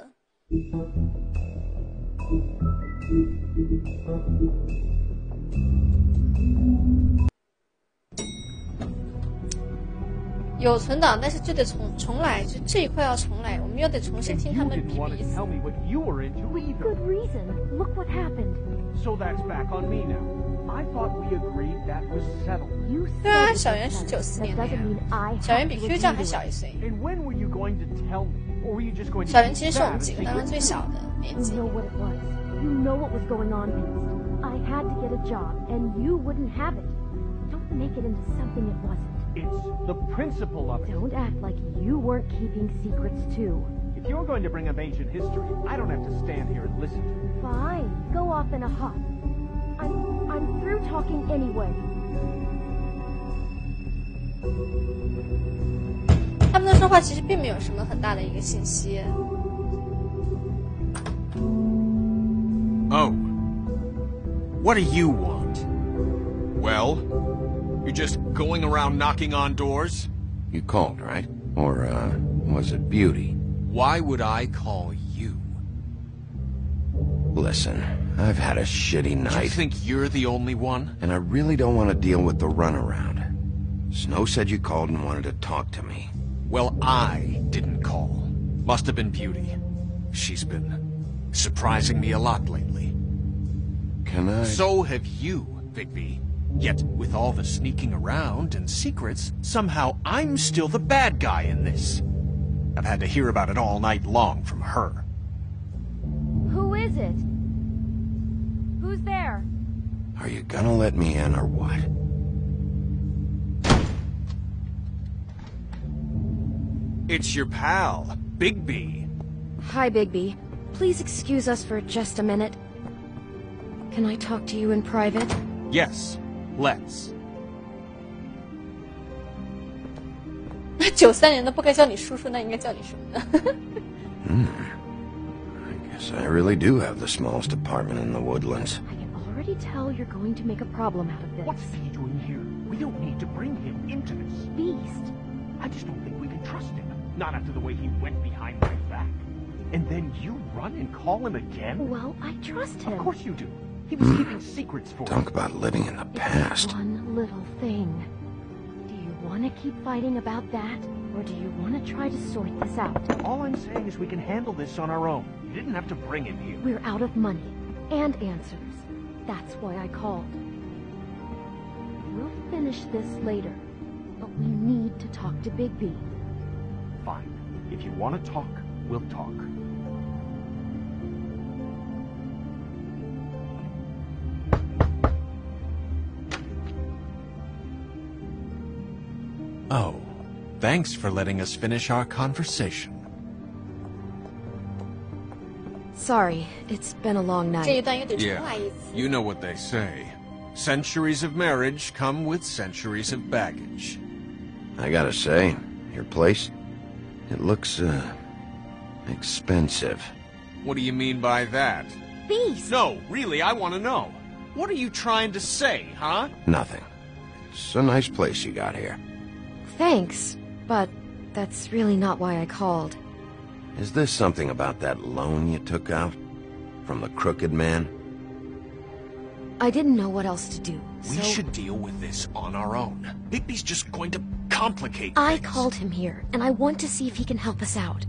Speaker 4: 有存档，但是就得重来，就这一块要重来，我们又得重新听他们比比意思。
Speaker 22: Good reason. Look what happened.
Speaker 6: So that's back on me now. I thought we agreed that was settled.
Speaker 4: 对啊，小圆是94年的呀，小圆比 Q 酱还小1岁。
Speaker 6: And when were you going to tell me? Or were you just going to
Speaker 4: 小圆其实是我们几个当中最小的年纪。
Speaker 22: You know what it was. You know what was going on, Beast. I had to get a job, and you wouldn't have it. Don't make it into something it wasn't.
Speaker 6: It's the principle of it.
Speaker 22: Don't act like you weren't keeping secrets too.
Speaker 6: If you're going to bring up ancient history, I don't have to stand here and listen to it.
Speaker 22: Fine. Go off in a huff. I'm through talking anyway.
Speaker 4: 他们的说话其实并没有什么很大的一个信息。
Speaker 5: Oh. What do you want? Well, you're just going around knocking on doors?
Speaker 1: You called, right? Or, was it Beauty?
Speaker 5: Why would I call you?
Speaker 1: Listen, I've had a shitty night.
Speaker 5: You think you're the only one?
Speaker 1: And I really don't want to deal with the runaround. Snow said you called and wanted to talk to me.
Speaker 5: Well, I didn't call. Must have been Beauty. She's been surprising me a lot lately.
Speaker 1: Can I?
Speaker 5: So have you, Bigby. Yet, with all the sneaking around and secrets, somehow I'm still the bad guy in this. I've had to hear about it all night long from her.
Speaker 22: Who is it? Who's there?
Speaker 1: Are you gonna let me in or what?
Speaker 5: It's your pal, Bigby.
Speaker 22: Hi, Bigby. Please excuse us for just a minute. Can I talk to you in private?
Speaker 5: Yes, let's.
Speaker 4: 93年的不该叫你叔叔，那应该叫你什么呢？
Speaker 1: I guess I really do have the smallest apartment in the woodlands.
Speaker 22: I can already tell you're going to make a problem out of this.
Speaker 6: What's he doing here? We don't need to bring him into this.
Speaker 22: Beast.
Speaker 6: I just don't think we can trust him. Not after the way he went behind my back. And then you run and call him again?
Speaker 22: Well, I trust him.
Speaker 6: Of course you do. He was keeping secrets for
Speaker 1: Talk about living in the past.
Speaker 22: One little thing. Do you want to keep fighting about that? Or do you want to try to sort this out?
Speaker 6: All I'm saying is we can handle this on our own. You didn't have to bring him here.
Speaker 22: We're out of money. And answers. That's why I called. We'll finish this later. But we need to talk to Bigby.
Speaker 6: Fine. If you want to talk, we'll talk.
Speaker 5: Oh, thanks for letting us finish our conversation.
Speaker 22: Sorry, it's been a long night.
Speaker 5: Yeah, you know what they say. Centuries of marriage come with centuries of baggage.
Speaker 1: I gotta say, your place, it looks, expensive.
Speaker 5: What do you mean by that?
Speaker 22: Beast!
Speaker 5: No, really, I want to know. What are you trying to say, huh?
Speaker 1: Nothing. It's a nice place you got here.
Speaker 22: Thanks, but that's really not why I called.
Speaker 1: Is this something about that loan you took out? From the crooked man?
Speaker 22: I didn't know what else to do,
Speaker 5: We should deal with this on our own. Bigby's just going to complicate
Speaker 22: I
Speaker 5: things.
Speaker 22: called him here, and I want to see if he can help us out.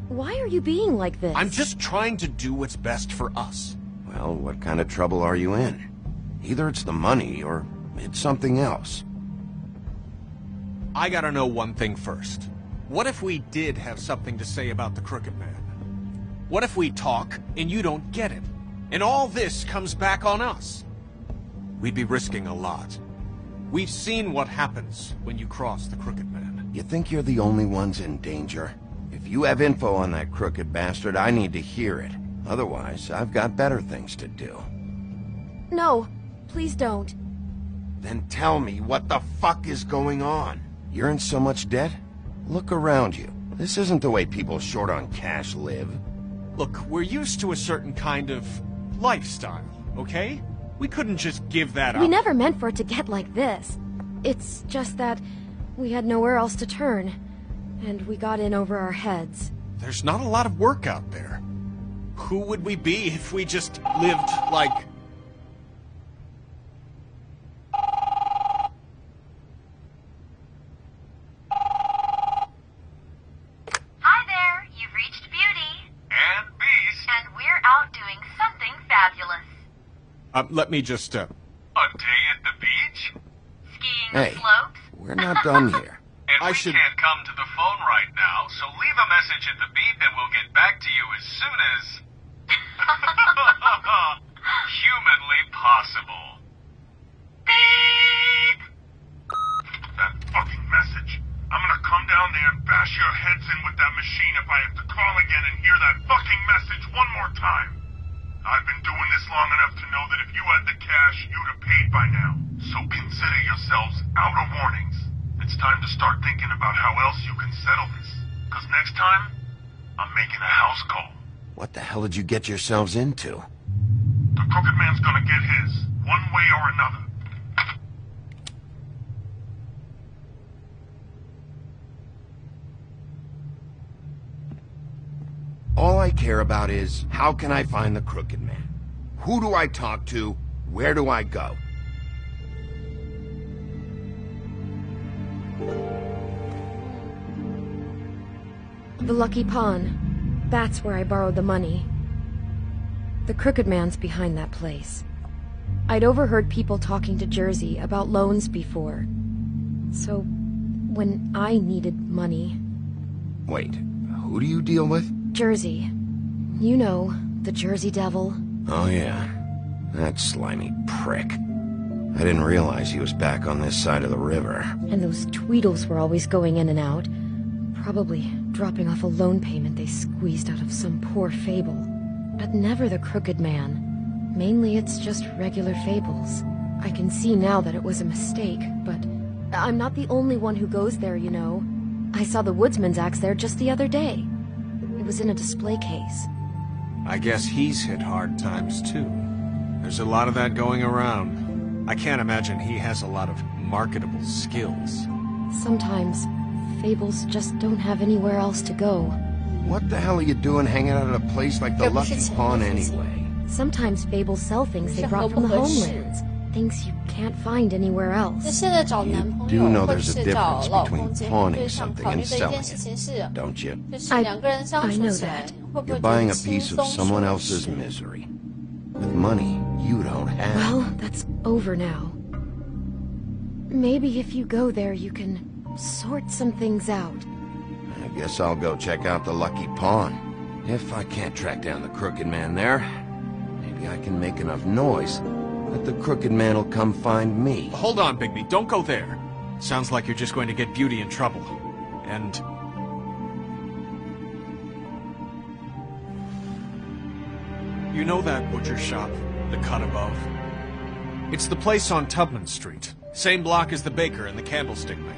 Speaker 22: Why are you being like this?
Speaker 5: I'm just trying to do what's best for us.
Speaker 1: Well, what kind of trouble are you in? Either it's the money, or it's something else.
Speaker 5: I gotta know one thing first. What if we did have something to say about the Crooked Man? What if we talk, and you don't get him? And all this comes back on us? We'd be risking a lot. We've seen what happens when you cross the Crooked Man.
Speaker 1: You think you're the only ones in danger? If you have info on that crooked bastard, I need to hear it. Otherwise, I've got better things to do.
Speaker 22: No, please don't.
Speaker 1: Then tell me what the fuck is going on? You're in so much debt? Look around you. This isn't the way people short on cash live.
Speaker 5: Look, we're used to a certain kind of lifestyle, okay? We couldn't just give that up.
Speaker 22: We never meant for it to get like this. It's just that we had nowhere else to turn, and we got in over our heads.
Speaker 5: There's not a lot of work out there. Who would we be if we just lived like...
Speaker 9: Hi there, you've reached Beauty.
Speaker 7: And Beast.
Speaker 9: And we're out doing something fabulous.
Speaker 5: Let me just,
Speaker 7: A day at the beach?
Speaker 9: Skiing
Speaker 1: Hey,
Speaker 9: the slopes.
Speaker 1: we're not done here.
Speaker 7: And
Speaker 5: I
Speaker 7: we
Speaker 5: should-
Speaker 7: can't come to the phone right now, so leave a message at the beep and we'll get back to you as soon as... humanly possible.
Speaker 9: Beep.
Speaker 7: That fucking message. I'm gonna come down there and bash your heads in with that machine if I have to call again and hear that fucking message one more time. I've been doing this long enough to know that if you had the cash, you'd have paid by now. So consider yourselves out of warnings. It's time to start thinking about how else you can settle this. Because next time, I'm making a house call.
Speaker 1: What the hell did you get yourselves into?
Speaker 7: The Crooked Man's gonna get his, one way or another.
Speaker 1: All I care about is, how can I find the Crooked Man? Who do I talk to? Where do I go?
Speaker 22: The Lucky Pawn. That's where I borrowed the money. The Crooked Man's behind that place. I'd overheard people talking to Jersey about loans before. So, when I needed money...
Speaker 1: Wait, who do you deal with?
Speaker 22: Jersey. You know, the Jersey Devil.
Speaker 1: Oh yeah, that slimy prick. I didn't realize he was back on this side of the river.
Speaker 22: And those Tweedles were always going in and out. Probably dropping off a loan payment they squeezed out of some poor fable. But never the Crooked Man. Mainly it's just regular fables. I can see now that it was a mistake, but I'm not the only one who goes there, you know. I saw the Woodsman's axe there just the other day. It was in a display case.
Speaker 5: I guess he's hit hard times too. There's a lot of that going around. I can't imagine he has a lot of marketable skills.
Speaker 22: Sometimes, fables just don't have anywhere else to go.
Speaker 1: What the hell are you doing hanging out at a place like the Lucky Pawn anyway?
Speaker 22: Sometimes fables sell things they brought from the homelands. Things you can't find anywhere else.
Speaker 1: You do know there's a difference between pawning something and selling it, don't you?
Speaker 22: I know that.
Speaker 1: You're buying a piece of someone else's misery. With money you don't have.
Speaker 22: Well, that's over now. Maybe if you go there you can sort some things out.
Speaker 1: I guess I'll go check out the Lucky Pawn. If I can't track down the Crooked Man there, maybe I can make enough noise that the Crooked Man will come find me.
Speaker 5: Hold on, Bigby. Don't go there. Sounds like you're just going to get Beauty in trouble. And... you know that butcher shop, the cut above? It's the place on Tubman Street. Same block as the baker and the candlestick maker.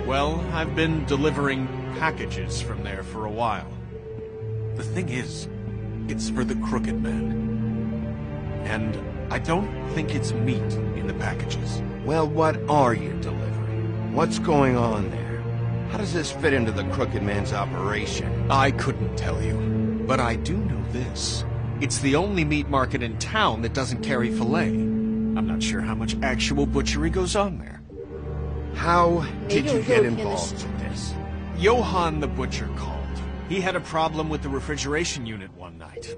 Speaker 5: Well, I've been delivering packages from there for a while. The thing is, it's for the Crooked Man. And I don't think it's meat in the packages.
Speaker 1: Well, what are you delivering? What's going on there? How does this fit into the Crooked Man's operation?
Speaker 5: I couldn't tell you, but I do know this. It's the only meat market in town that doesn't carry filet. I'm not sure how much actual butchery goes on there.
Speaker 1: How did you get involved with this?
Speaker 5: Johann the butcher called. He had a problem with the refrigeration unit one night.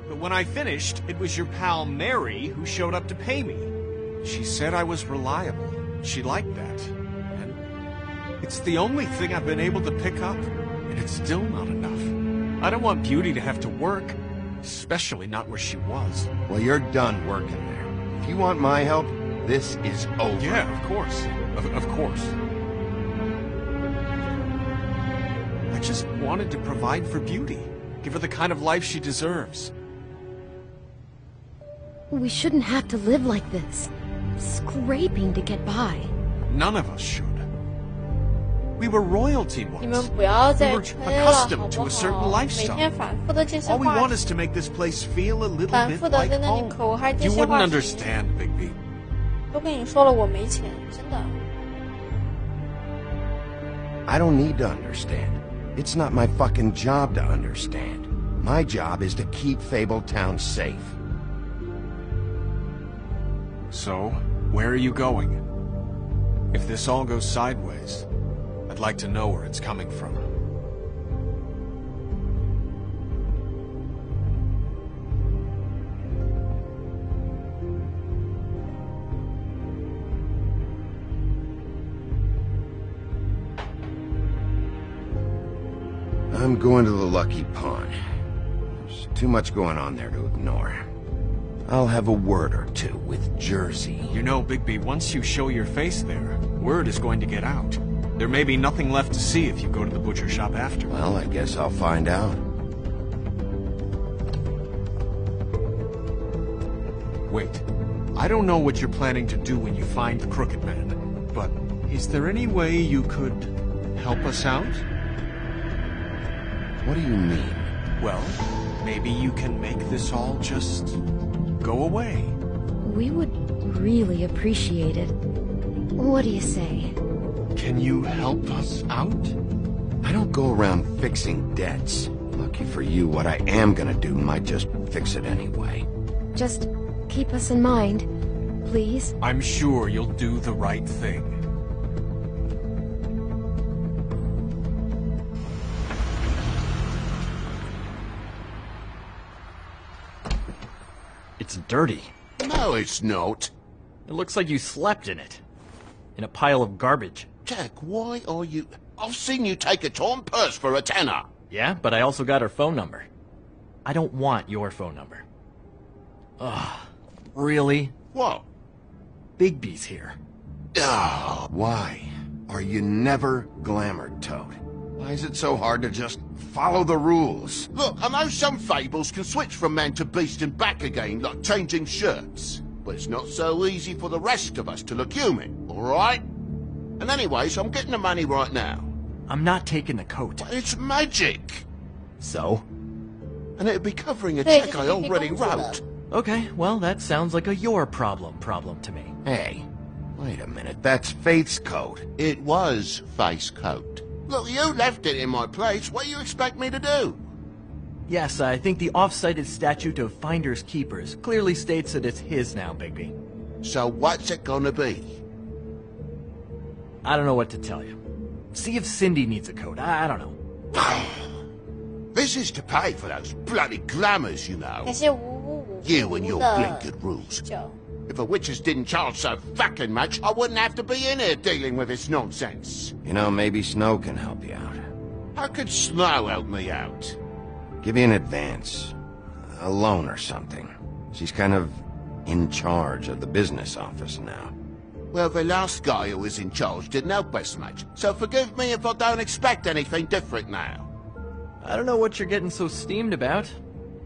Speaker 5: But when I finished, it was your pal Mary who showed up to pay me. She said I was reliable. She liked that. And it's the only thing I've been able to pick up, and it's still not enough. I don't want Beauty to have to work, especially not where she was.
Speaker 1: Well, you're done working there. If you want my help, this is over.
Speaker 5: Yeah, of course. Of course. I just wanted to provide for Beauty. Give her the kind of life she deserves.
Speaker 22: We shouldn't have to live like this. Scraping to get by.
Speaker 5: None of us should. We were royalty once.
Speaker 4: 你们不要再
Speaker 5: We were
Speaker 4: 吹了，好
Speaker 5: accustomed
Speaker 4: 不
Speaker 5: to a
Speaker 4: 好？
Speaker 5: certain
Speaker 4: 每
Speaker 5: lifestyle.
Speaker 4: 天反复的这些
Speaker 5: All we
Speaker 4: 话
Speaker 5: want
Speaker 4: 题
Speaker 5: is to make this place feel a little
Speaker 4: 反
Speaker 5: bit
Speaker 4: 复的
Speaker 5: like
Speaker 4: 在那里
Speaker 5: home.
Speaker 4: 口嗨这
Speaker 5: You
Speaker 4: 些
Speaker 5: wouldn't
Speaker 4: 话题，
Speaker 5: understand, Bigby.
Speaker 4: 都跟你说了，我没钱，真的。
Speaker 1: I don't need to understand. It's not my fucking job to understand. My job is to keep Fabletown safe.
Speaker 5: So, where are you going? If this all goes sideways, I'd like to know where it's coming from.
Speaker 1: I'm going to the Lucky Pawn. There's too much going on there to ignore. I'll have a word or two with Jersey.
Speaker 5: You know, Bigby, once you show your face there, word is going to get out. There may be nothing left to see if you go to the butcher shop after.
Speaker 1: Well, I guess I'll find out.
Speaker 5: Wait, I don't know what you're planning to do when you find the Crooked Man, but is there any way you could help us out?
Speaker 1: What do you mean?
Speaker 5: Well, maybe you can make this all just go away.
Speaker 22: We would really appreciate it. What do you say?
Speaker 5: Can you help us out?
Speaker 1: I don't go around fixing debts. Lucky for you, what I am gonna do might just fix it anyway.
Speaker 22: Just keep us in mind, please.
Speaker 5: I'm sure you'll do the right thing.
Speaker 10: It's dirty.
Speaker 8: No, it's not.
Speaker 10: It looks like you slept in it. In a pile of garbage.
Speaker 8: Jack, why are you... I've seen you take a torn purse for a tenner.
Speaker 10: Yeah, but I also got her phone number. I don't want your phone number. Ugh. Really?
Speaker 8: What?
Speaker 10: Bigby's here.
Speaker 1: Oh, why are you never glamored, Toad? Why is it so hard to just follow the rules?
Speaker 8: Look, I know some fables can switch from man to beast and back again like changing shirts. But it's not so easy for the rest of us to look human, alright? And anyways, I'm getting the money right now.
Speaker 10: I'm not taking the coat.
Speaker 8: But it's magic!
Speaker 10: So?
Speaker 8: And it'd be covering a check I already wrote.
Speaker 10: Okay, well, that sounds like a your problem to me.
Speaker 1: Hey, wait a minute, that's Faith's coat.
Speaker 8: It was Faith's coat. Look, you left it in my place. What do you expect me to do?
Speaker 10: Yes, I think the off-cited statute of Finders Keepers clearly states that it's his now, Bigby.
Speaker 8: So what's it gonna be?
Speaker 10: I don't know what to tell you. See if Cindy needs a coat. I don't know.
Speaker 8: This is to pay for those bloody glamours, you know. You and your blinkered rules. If the witches didn't charge so fucking much, I wouldn't have to be in here dealing with this nonsense.
Speaker 1: You know, maybe Snow can help you out.
Speaker 8: How could Snow help me out?
Speaker 1: Give you an advance. A loan or something. She's kind of in charge of the business office now.
Speaker 8: Well, the last guy who was in charge didn't help us much, so forgive me if I don't expect anything different now.
Speaker 10: I don't know what you're getting so steamed about.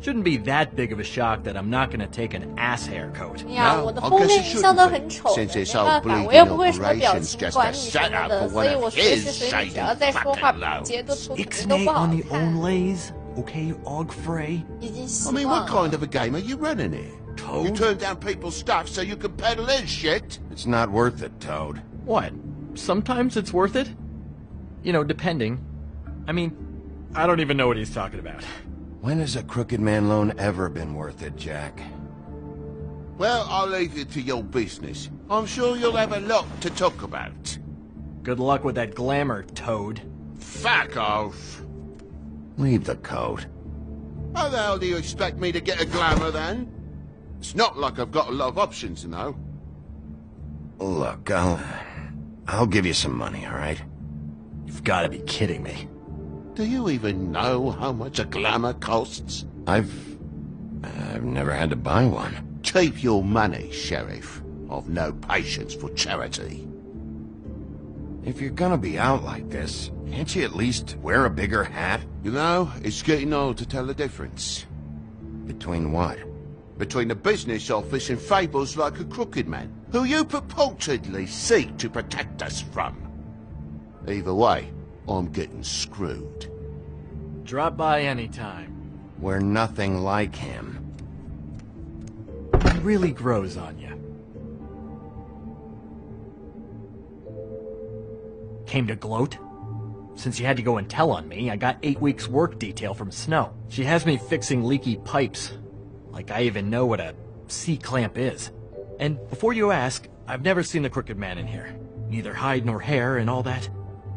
Speaker 10: Shouldn't be that big of a shock that I'm not gonna take an ass haircoat.
Speaker 4: No, I guess it shouldn't be, since this whole bleeding operation's just a setup for one of his shady fucking loans.
Speaker 10: Ixnay on the onlays, okay, Ogfrey?
Speaker 8: I mean, what kind of a game are you running here? Toad? You turn down people's stuff so you can peddle his shit?
Speaker 1: It's not worth it, Toad.
Speaker 10: What? Sometimes it's worth it? You know, depending. I mean, I don't even know what he's talking about.
Speaker 1: When has a Crooked Man loan ever been worth it, Jack?
Speaker 8: Well, I'll leave it to your business. I'm sure you'll have a lot to talk about.
Speaker 10: Good luck with that glamour, Toad.
Speaker 8: Fuck off.
Speaker 1: Leave the coat.
Speaker 8: How the hell do you expect me to get a glamour, then? It's not like I've got a lot of options, you know.
Speaker 1: Look, I'll give you some money, all right?
Speaker 10: You've got to be kidding me.
Speaker 8: Do you even know how much a glamour costs?
Speaker 1: I've never had to buy one.
Speaker 8: Keep your money, Sheriff. I've no patience for charity.
Speaker 1: If you're gonna be out like this, can't you at least wear a bigger hat?
Speaker 8: You know, it's getting old to tell the difference.
Speaker 1: Between what?
Speaker 8: Between the business office and fables like a Crooked Man, who you purportedly seek to protect us from. Either way, I'm getting screwed.
Speaker 10: Drop by anytime.
Speaker 1: We're nothing like him.
Speaker 10: It really grows on you. Came to gloat? Since you had to go and tell on me, I got 8 weeks work detail from Snow. She has me fixing leaky pipes. Like I even know what a C-clamp is. And before you ask, I've never seen the Crooked Man in here. Neither hide nor hair and all that.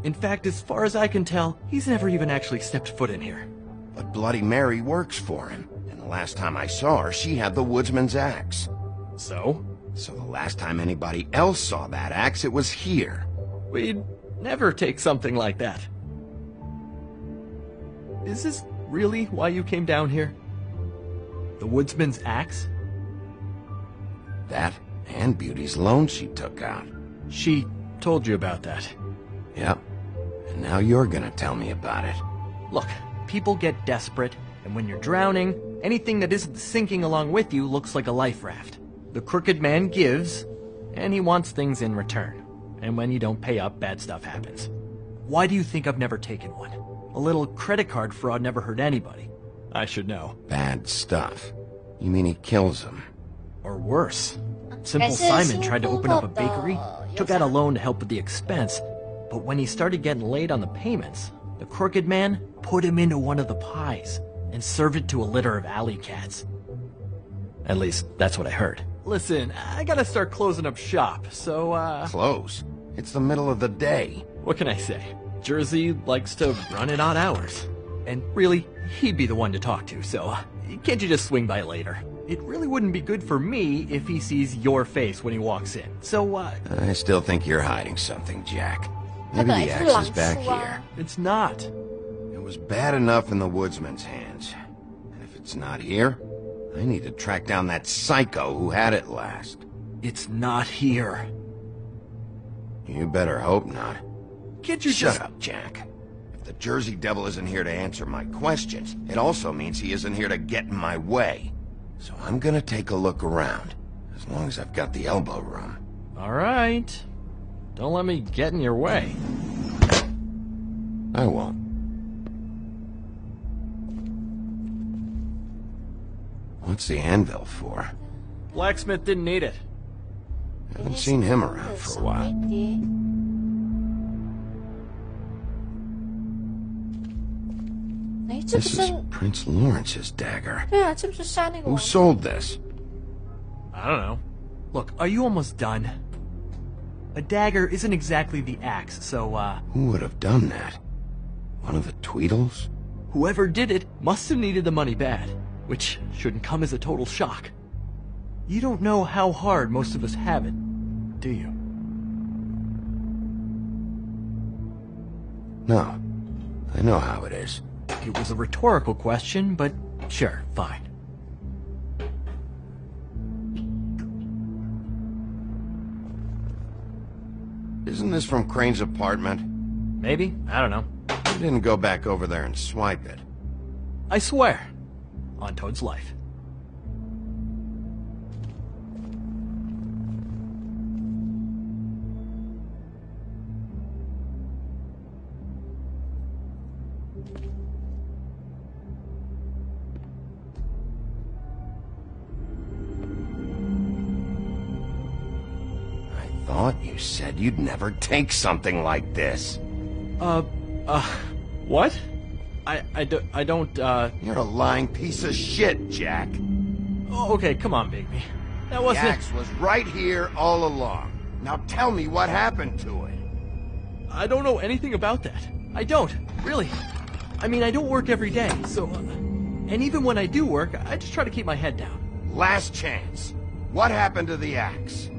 Speaker 10: In fact, as far as I can tell, he's never even actually stepped foot in here.
Speaker 1: But Bloody Mary works for him. And the last time I saw her, she had the woodsman's axe.
Speaker 10: So?
Speaker 1: So the last time anybody else saw that axe, it was here.
Speaker 10: We'd never take something like that. Is this really why you came down here? The woodsman's axe?
Speaker 1: That and Beauty's loan she took out.
Speaker 10: She told you about that?
Speaker 1: Yep. And now you're gonna tell me about it.
Speaker 10: Look, people get desperate, and when you're drowning, anything that isn't sinking along with you looks like a life raft. The Crooked Man gives, and he wants things in return. And when you don't pay up, bad stuff happens. Why do you think I've never taken one? A little credit card fraud never hurt anybody. I should know.
Speaker 1: Bad stuff? You mean he kills them?
Speaker 10: Or worse. Simple Simon tried to open up a bakery, took out a loan to help with the expense, but when he started getting late on the payments, the Crooked Man put him into one of the pies and served it to a litter of alley cats. At least, that's what I heard. Listen, I gotta start closing up shop, so,
Speaker 1: Close? It's the middle of the day.
Speaker 10: What can I say? Jersey likes to run at odd hours. And really, he'd be the one to talk to, so can't you just swing by later? it really wouldn't be good for me if he sees your face when he walks in. So,
Speaker 1: I still think you're hiding something, Jack. Maybe the axe is back here.
Speaker 10: It's not.
Speaker 1: It was bad enough in the woodsman's hands. If it's not here, I need to track down that psycho who had it last.
Speaker 10: It's not here.
Speaker 1: You better hope not.
Speaker 10: Can't you
Speaker 1: Shut up, Jack. If the Jersey Devil isn't here to answer my questions, it also means he isn't here to get in my way. So I'm gonna take a look around, as long as I've got the elbow room.
Speaker 10: All right. Don't let me get in your way.
Speaker 1: I won't. What's the anvil for?
Speaker 10: Blacksmith didn't need it.
Speaker 1: Haven't seen him around for a while. This is Prince Lawrence's dagger. Who sold this?
Speaker 10: I don't know. Look, are you almost done? A dagger isn't exactly the axe, so,
Speaker 1: Who would have done that? One of the Tweedles?
Speaker 10: Whoever did it must have needed the money bad, which shouldn't come as a total shock. You don't know how hard most of us have it, do you?
Speaker 1: No. I know how it is.
Speaker 10: It was a rhetorical question, but sure, fine.
Speaker 1: Isn't this from Crane's apartment?
Speaker 10: Maybe. I don't know.
Speaker 1: You didn't go back over there and swipe it.
Speaker 10: I swear. On Toad's life.
Speaker 1: You said you'd never take something like this.
Speaker 10: What? I don't,
Speaker 1: You're a lying piece of shit, Jack.
Speaker 10: Oh, okay, come on, Bigby. That wasn't...
Speaker 1: The axe was right here all along. Now tell me what happened to it.
Speaker 10: I don't know anything about that. I don't, really. I mean, I don't work every day, so... and even when I do work, I just try to keep my head down.
Speaker 1: Last chance. What happened to the axe?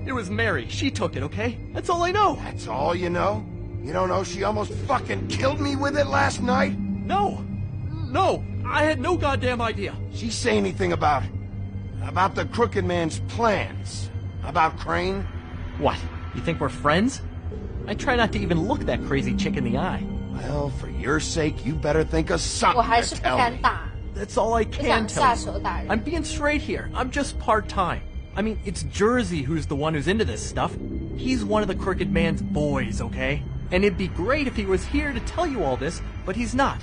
Speaker 10: It was Mary. She took it, okay? That's all I know.
Speaker 1: That's all you know? You don't know she almost fucking killed me with it last night?
Speaker 10: No. No. I had no goddamn idea.
Speaker 1: She say anything about the Crooked Man's plans? About Crane?
Speaker 10: What? You think we're friends? I try not to even look that crazy chick in the eye.
Speaker 1: Well, for your sake, you better think of something to tell me.
Speaker 10: That's all I can tell you. I'm being straight here. I'm just part-time. I mean, it's Jersey who's the one who's into this stuff. He's one of the Crooked Man's boys, okay? And it'd be great if he was here to tell you all this, but he's not.